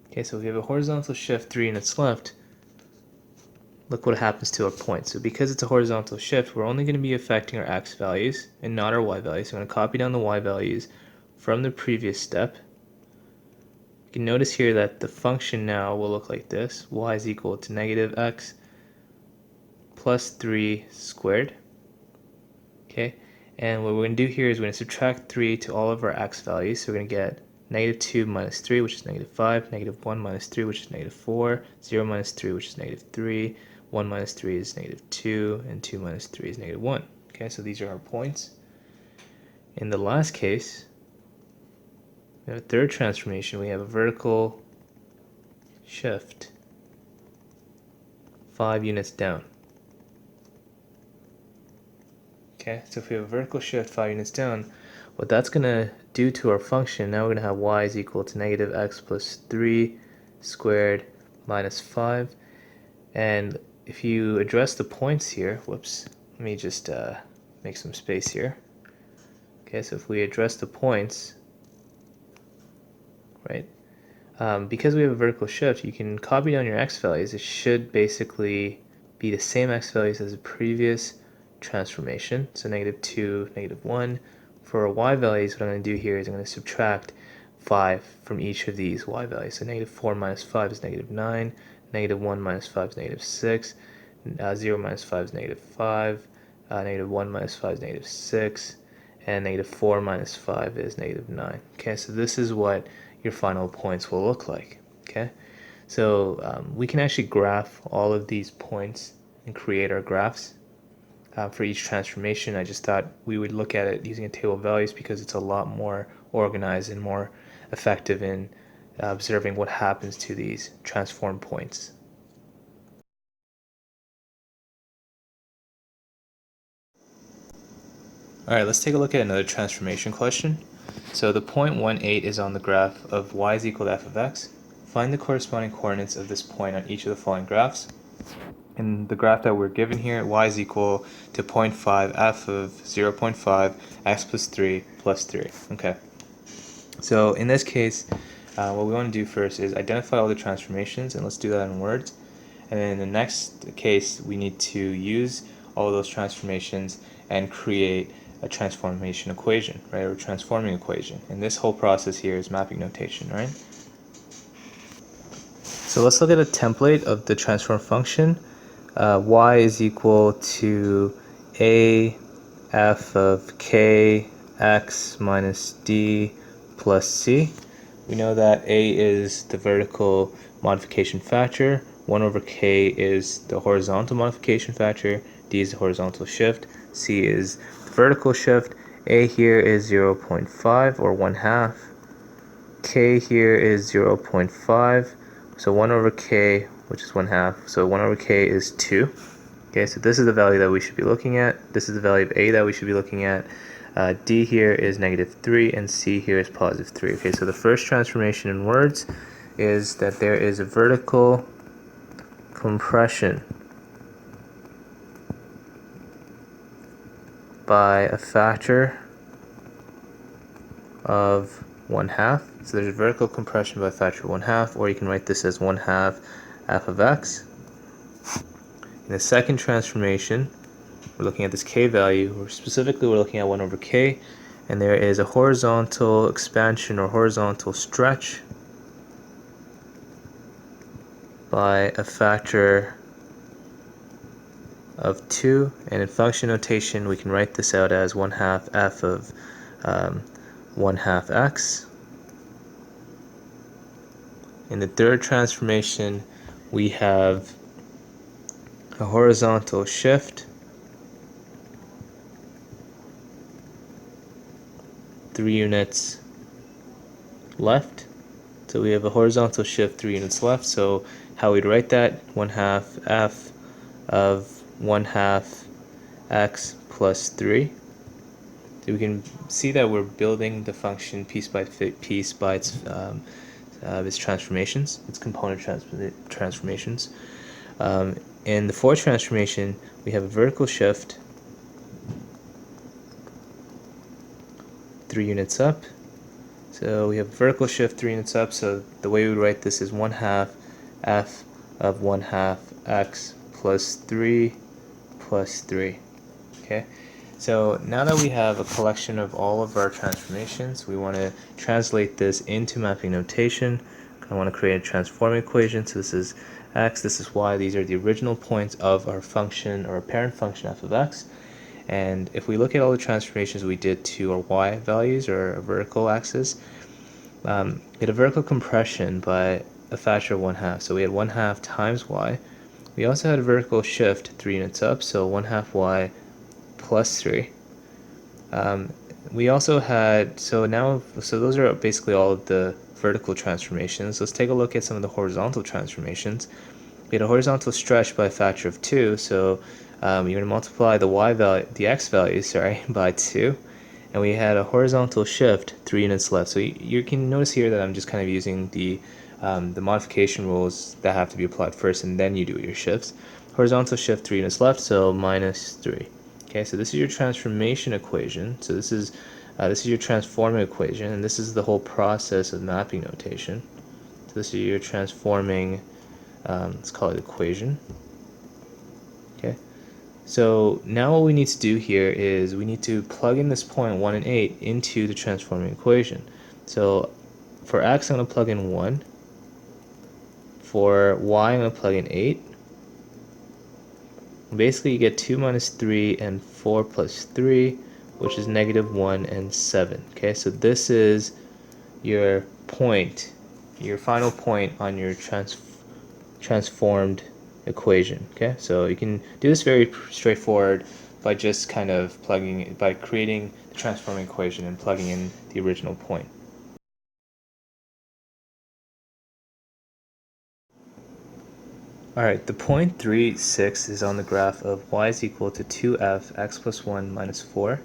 Okay, so if we have a horizontal shift 3 units left, look what happens to our point. So because it's a horizontal shift, we're only going to be affecting our x values and not our y values. So I'm going to copy down the y values from the previous step. You can notice here that the function now will look like this. Y is equal to negative x plus 3 squared. Okay, and what we're going to do here is we're going to subtract 3 to all of our x values. So we're going to get negative 2 minus 3, which is negative 5, negative 1 minus 3, which is negative 4, 0 minus 3, which is negative 3, 1 minus 3 is negative 2, and 2 minus 3 is negative 1. Okay, so these are our points. In the last case, we have a third transformation. We have a vertical shift 5 units down. Okay, so if we have a vertical shift 5 units down, what that's going to do to our function, now we're going to have y is equal to negative x plus 3 squared minus 5. And if you address the points here, whoops, let me just make some space here. Okay, so if we address the points, right, because we have a vertical shift, you can copy down your x values. It should basically be the same x values as the previous transformation, so negative 2, negative 1. For our y values, what I'm going to do here is I'm going to subtract 5 from each of these y values. So negative 4 minus 5 is negative 9, negative 1 minus 5 is negative 6, 0 minus 5 is negative 5, negative 1 minus 5 is negative 6, and negative 4 minus 5 is negative 9. Okay, so this is what your final points will look like. Okay, so we can actually graph all of these points and create our graphs for each transformation. I just thought we would look at it using a table of values because it's a lot more organized and more effective in observing what happens to these transform points. Alright, let's take a look at another transformation question. So the point 1,8 is on the graph of y is equal to f of x. Find the corresponding coordinates of this point on each of the following graphs. In the graph that we're given here, y is equal to 0.5 f of 0.5 x plus 3 plus 3. Okay. So in this case, what we want to do first is identify all the transformations, and let's do that in words. And then in the next case, we need to use all of those transformations and create a transformation equation, right, or transforming equation. And this whole process here is mapping notation, right? So let's look at a template of the transform function. Y is equal to a f of k x minus d plus c. We know that a is the vertical modification factor, 1 over k is the horizontal modification factor, d is the horizontal shift, c is the vertical shift, a here is 0.5 or 1/2, k here is 0.5, so 1 over k, which is 1/2, so 1 over k is 2. Okay, so this is the value that we should be looking at. This is the value of a that we should be looking at. D here is -3 and C here is +3. Okay, so the first transformation in words is that there is a vertical compression by a factor of 1/2. So there's a vertical compression by a factor of 1/2, or you can write this as 1/2 f of x. In the second transformation, we're looking at this k value, we're looking at 1 over k, and there is a horizontal expansion or horizontal stretch by a factor of 2, and in function notation we can write this out as 1/2 f of 1/2 x. In the third transformation, we have a horizontal shift 3 units left. So we have a horizontal shift 3 units left. So how we'd write that, 1/2 f of 1/2 x plus 3. So we can see that we're building the function piece by piece by its transformations, its component transformations. In the fourth transformation, we have a vertical shift 3 units up. So we have vertical shift 3 units up, so the way we would write this is 1/2 f of 1/2 x plus 3 plus 3. Okay, so now that we have a collection of all of our transformations, we want to translate this into mapping notation. I want to create a transforming equation. So this is x, this is y, these are the original points of our function or our parent function f of x. And if we look at all the transformations we did to our y values or our vertical axis, we had a vertical compression by a factor of 1/2. So we had 1/2 times y. We also had a vertical shift 3 units up, so 1/2 y plus 3. We also had, so those are basically all of the vertical transformations. Let's take a look at some of the horizontal transformations. We had a horizontal stretch by a factor of 2, so you're going to multiply the y value, the x value, by 2, and we had a horizontal shift 3 units left. So you can notice here that I'm just kind of using the modification rules that have to be applied first, and then you do your shifts. Horizontal shift 3 units left, so -3. Okay, so this is your transformation equation. So this is your transforming equation, and this is the whole process of mapping notation. So this is your transforming, let's call it equation. Okay, so now what we need to do here is we need to plug in this point 1 and 8 into the transforming equation. So for x, I'm going to plug in 1. For y, I'm going to plug in 8. Basically, you get 2 minus 3 and 4 plus 3, which is -1 and 7. Okay, so this is your point, your final point on your transformed equation. Okay, so you can do this very straightforward by just kind of by creating the transforming equation and plugging in the original point. Alright, the point 3, 6 is on the graph of y is equal to 2f x plus 1 minus 4.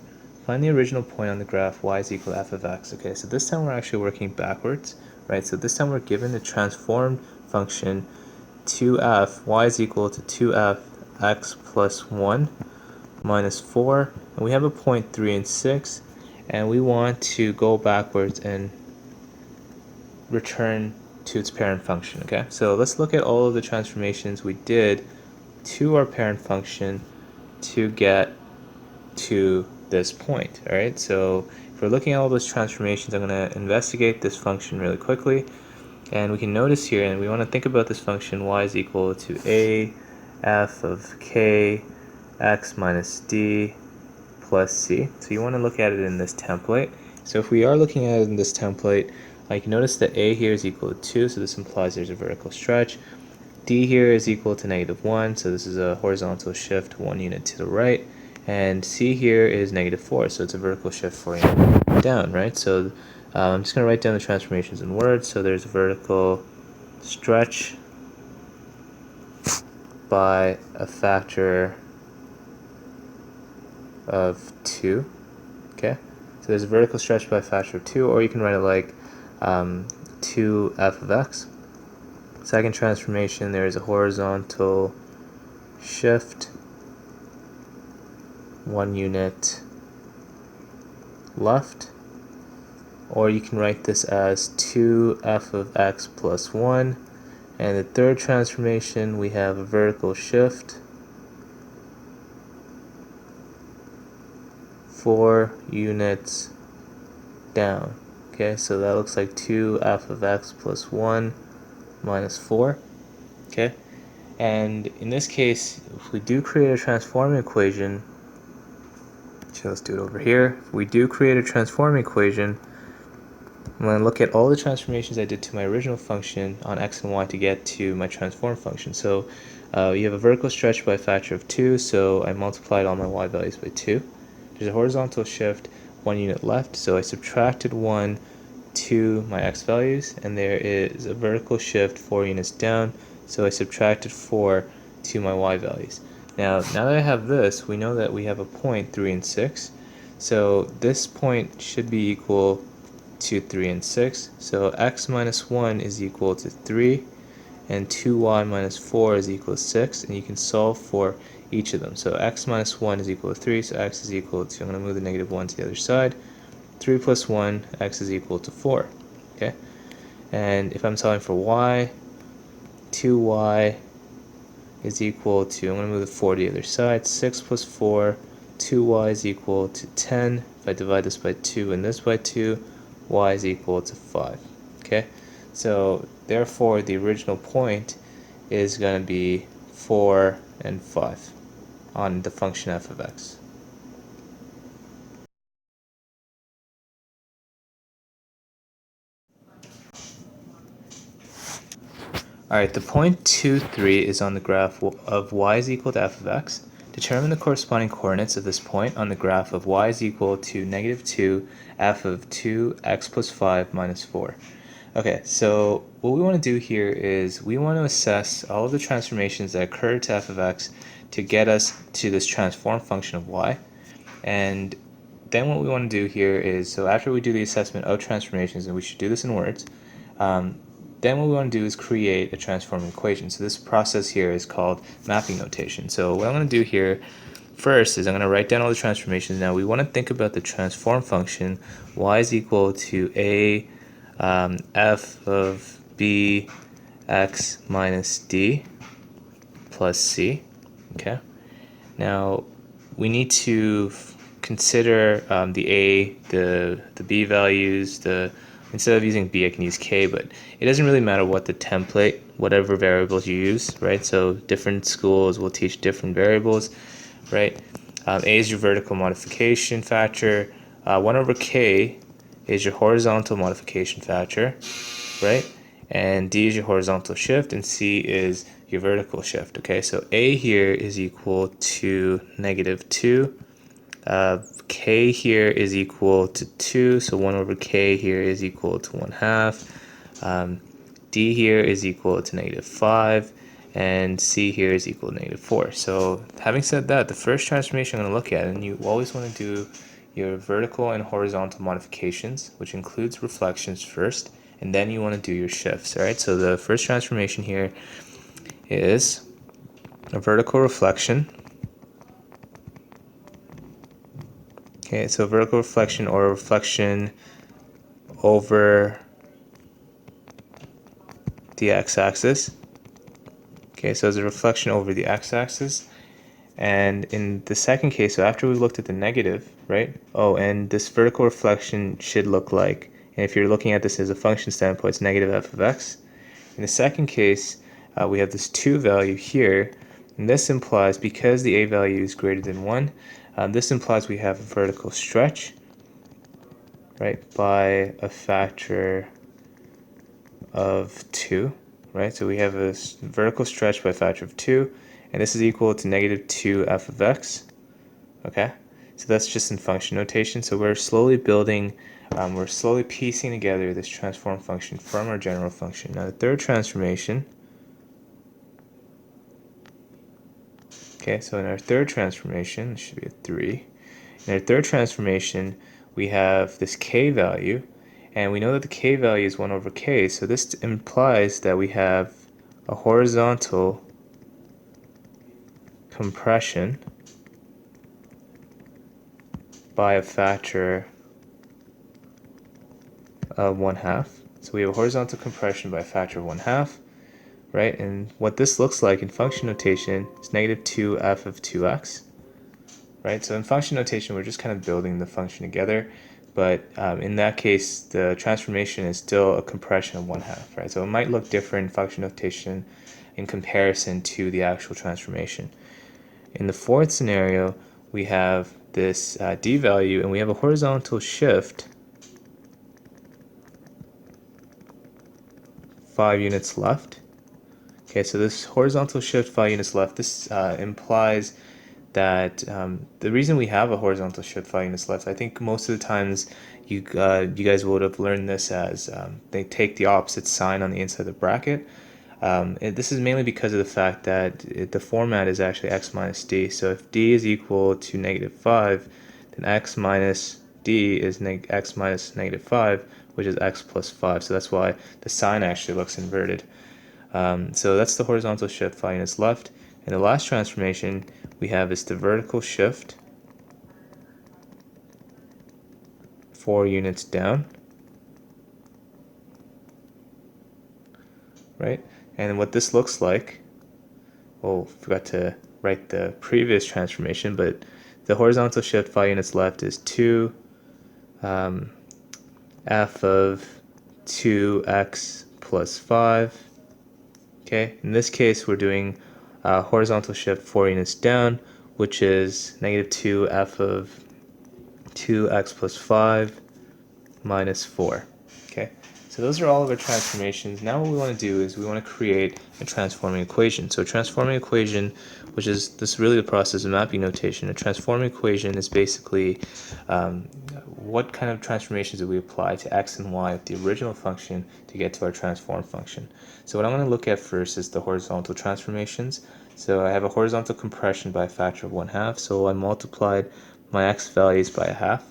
find the original point on the graph y is equal to f of x. Okay, so this time we're actually working backwards, right? So this time we're given the transformed function 2f, y is equal to 2f x plus 1 minus 4, and we have a point 3 and 6, and we want to go backwards and return to its parent function. Okay, so let's look at all of the transformations we did to our parent function to get to this point. All right, so if we're looking at all those transformations, I'm going to investigate this function really quickly, and we can notice here, and we want to think about this function y is equal to a f of k x minus d plus c. So you want to look at it in this template. So if we are looking at it in this template, you can notice that a here is equal to 2, so this implies there's a vertical stretch. D here is equal to -1, so this is a horizontal shift 1 unit to the right. And C here is -4, so it's a vertical shift 4 units down, right? So I'm just going to write down the transformations in words. So there's a vertical stretch by a factor of 2, okay? So there's a vertical stretch by a factor of 2, or you can write it like 2f of x. Second transformation, there is a horizontal shift 1 unit left, or you can write this as 2f of x plus 1. And the third transformation, we have a vertical shift 4 units down. Okay, so that looks like 2f of x plus 1 minus 4. Okay, and in this case, if we do create a transform equation, so let's do it over here. If we do create a transform equation, I'm going to look at all the transformations I did to my original function on x and y to get to my transform function. So you have a vertical stretch by a factor of 2, so I multiplied all my y values by 2. There's a horizontal shift 1 unit left, so I subtracted 1 to my x values, and there is a vertical shift 4 units down, so I subtracted 4 to my y values. Now that I have this, we know that we have a point 3 and 6, so this point should be equal to 3 and 6, so x minus 1 is equal to 3, and 2y minus 4 is equal to 6, and you can solve for each of them. So x minus 1 is equal to 3, so x is equal to, I'm going to move the -1 to the other side, 3 plus 1, x is equal to 4. Okay, and if I'm solving for y, 2y is equal to, I'm going to move the 4 to the other side, 6 plus 4, 2y is equal to 10. If I divide this by 2 and this by 2, y is equal to 5. Okay, so therefore the original point is going to be 4 and 5 on the function f of x. Alright, the point 2, 3 is on the graph of y is equal to f of x. Determine the corresponding coordinates of this point on the graph of y is equal to -2 f of 2 x plus 5 minus 4. Okay, so what we want to do here is we want to assess all of the transformations that occur to f of x to get us to this transform function of y. And then what we want to do here is, so after we do the assessment of transformations, and we should do this in words, then what we want to do is create a transform equation. So this process here is called mapping notation. So what I'm going to do here first is I'm going to write down all the transformations. Now we want to think about the transform function y is equal to a f of b x minus d plus c. Okay, now we need to consider the a, the b values, instead of using b I can use k, but it doesn't really matter what the template, whatever variables you use, right? So different schools will teach different variables, right? A is your vertical modification factor, 1 over k is your horizontal modification factor, right? And d is your horizontal shift, and c is your vertical shift. Okay, so a here is equal to -2. K here is equal to 2, so 1 over k here is equal to 1/2. D here is equal to -5, and C here is equal to -4. So having said that, the first transformation I'm going to look at, and you always want to do your vertical and horizontal modifications, which includes reflections first, and then you want to do your shifts. All right, so the first transformation here is a vertical reflection. Okay, so vertical reflection or reflection over the x-axis. Okay, so it's a reflection over the x-axis. And in the second case, so after we looked at the negative, right? Oh, and this vertical reflection should look like, and if you're looking at this as a function standpoint, it's negative f of x. In the second case, we have this 2 value here, and this implies, because the a value is greater than 1, this implies we have a vertical stretch, right, by a factor of 2, right? So we have a vertical stretch by a factor of 2, and this is equal to negative 2 f of x, okay? So that's just in function notation. So we're slowly building, we're slowly piecing together this transform function from our general function. Now the third transformation, okay, so in our third transformation, this should be a 3. In our third transformation, we have this k value, and we know that the k value is 1 over k, so this implies that we have a horizontal compression by a factor of 1/2. So we have a horizontal compression by a factor of 1/2, right? And what this looks like in function notation is negative 2 f of 2x, right? So in function notation, we're just kind of building the function together, but in that case, the transformation is still a compression of 1/2, right? So it might look different in function notation in comparison to the actual transformation. In the fourth scenario, we have this d value, and we have a horizontal shift 5 units left. Okay, so this horizontal shift 5 units left, this implies that the reason we have a horizontal shift 5 units left, I think most of the times you guys would have learned this as they take the opposite sign on the inside of the bracket. This is mainly because of the fact that the format is actually x minus d. So if d is equal to negative 5, then x minus d is x minus negative 5, which is x plus 5. So that's why the sign actually looks inverted. So that's the horizontal shift 5 units left. And the last transformation we have is the vertical shift 4 units down, right? And what this looks like, oh, forgot to write the previous transformation, but the horizontal shift 5 units left is 2 f of 2x plus 5. Okay, in this case we're doing horizontal shift 4 units down, which is negative 2 f of 2x plus 5 minus 4. Okay, so those are all of our transformations. Now what we want to do is we want to create a transforming equation. So a transforming equation, which is this really the process of mapping notation. A transforming equation is basically what kind of transformations do we apply to x and y of the original function to get to our transform function. So what I'm going to look at first is the horizontal transformations. So I have a horizontal compression by a factor of 1/2, so I multiplied my x values by a half.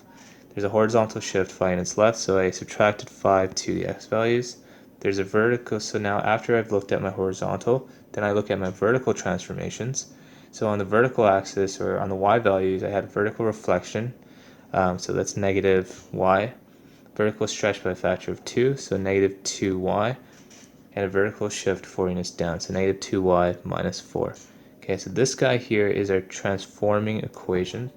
There's a horizontal shift 5 units left, so I subtracted 5 to the x values. There's a vertical, so now after I've looked at my horizontal, then I look at my vertical transformations. So on the vertical axis, or on the y values, I had vertical reflection, so that's negative y. Vertical stretch by a factor of 2, so negative 2y. And a vertical shift 4 units down, so negative 2y minus 4. Okay, so this guy here is our transforming equation.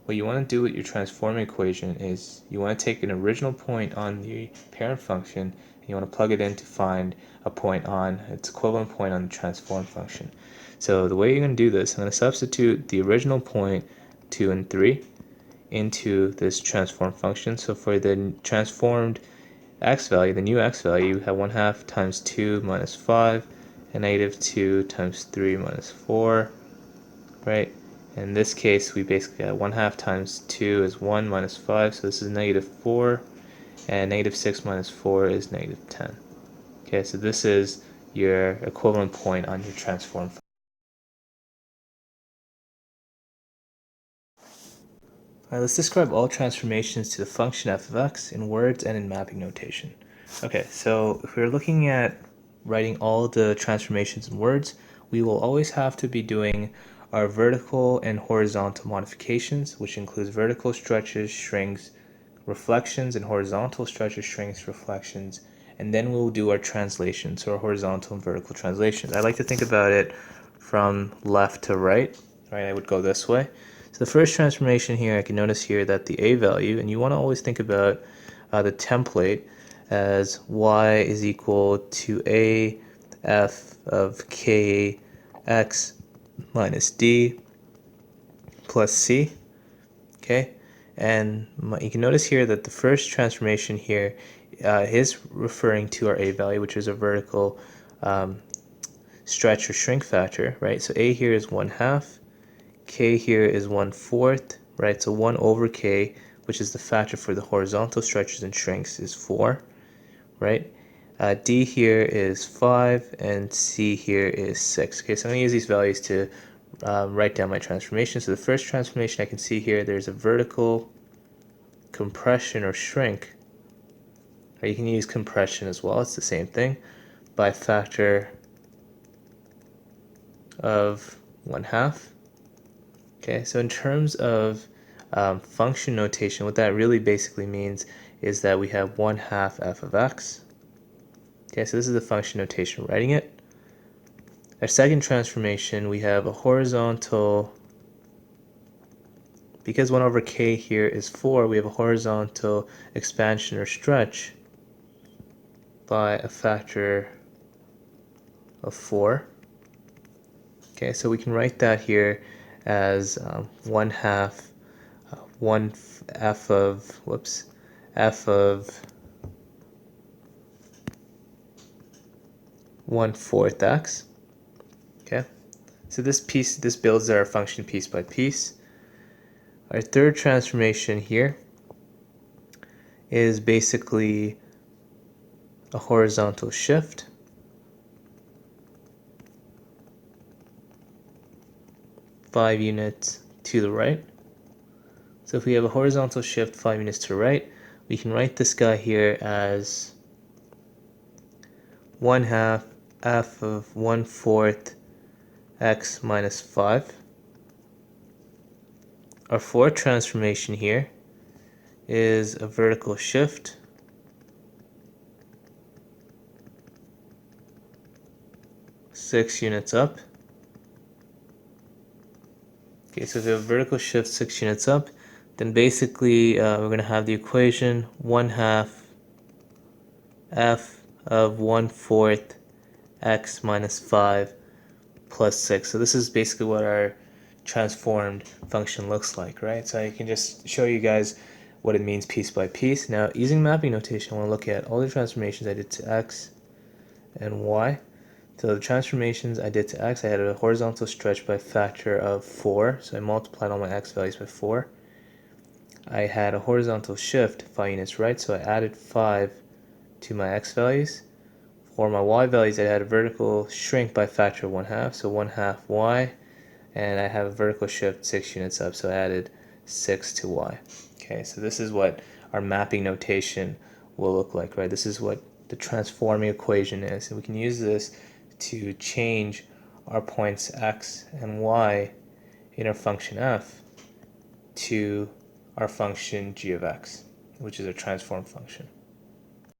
What you want to do with your transforming equation is you want to take an original point on the parent function and you want to plug it in to find a point on its equivalent point on the transform function. So the way you're going to do this, I'm going to substitute the original point 2 and 3 into this transform function. So for the transformed x value, the new x value, you have 1/2 times 2 minus 5 and negative 2 times 3 minus 4, right? In this case, we basically got 1/2 times 2 is 1 minus 5, so this is negative 4, and negative 6 minus 4 is negative 10. Okay, so this is your equivalent point on your transform function. Alright, let's describe all transformations to the function f of x in words and in mapping notation. Okay, so if we're looking at writing all the transformations in words, we will always have to be doing our vertical and horizontal modifications, which includes vertical stretches, shrinks, reflections, and horizontal stretches, shrinks, reflections, and then we'll do our translations, or horizontal and vertical translations. I like to think about it from left to right. Right, I would go this way. So the first transformation here, I can notice here that the a value, and you want to always think about the template as y is equal to a f of k x minus d plus c. Okay, and you can notice here that the first transformation here is referring to our a value, which is a vertical stretch or shrink factor, right? So a here is 1/2, k here is 1/4, right? So 1 over k, which is the factor for the horizontal stretches and shrinks, is 4, right? D here is 5, and C here is 6. Okay, so I'm going to use these values to write down my transformation. So the first transformation I can see here, there's a vertical compression or shrink. Or you can use compression as well, it's the same thing, by factor of 1/2. Okay, so in terms of function notation, what that really basically means is that we have 1/2 f of x. Okay, so this is the function notation writing it. Our second transformation, we have a horizontal, because 1 over k here is 4, we have a horizontal expansion or stretch by a factor of 4. Okay, so we can write that here as 1/2 1 f of f of 1/4 x. Okay, so this builds our function piece by piece. Our third transformation here is basically a horizontal shift five units to the right. So if we have a horizontal shift 5 units to the right, we can write this guy here as 1/2 f of 1/4 x minus 5. Our fourth transformation here is a vertical shift six units up. Okay, so if we have a vertical shift 6 units up, then basically we're going to have the equation 1/2 f of 1/4 x minus 5 plus 6. So this is basically what our transformed function looks like, right? So I can just show you guys what it means piece by piece. Now, using mapping notation, I want to look at all the transformations I did to x and y. So the transformations I did to x, I had a horizontal stretch by a factor of 4, so I multiplied all my x values by 4. I had a horizontal shift 5 units right, so I added 5 to my x values. For my y values, I had a vertical shrink by a factor of 1/2, so 1/2 y, and I have a vertical shift 6 units up, so I added 6 to y. Okay, so this is what our mapping notation will look like, right? This is what the transforming equation is, and we can use this to change our points x and y in our function f to our function g of x, which is a transform function.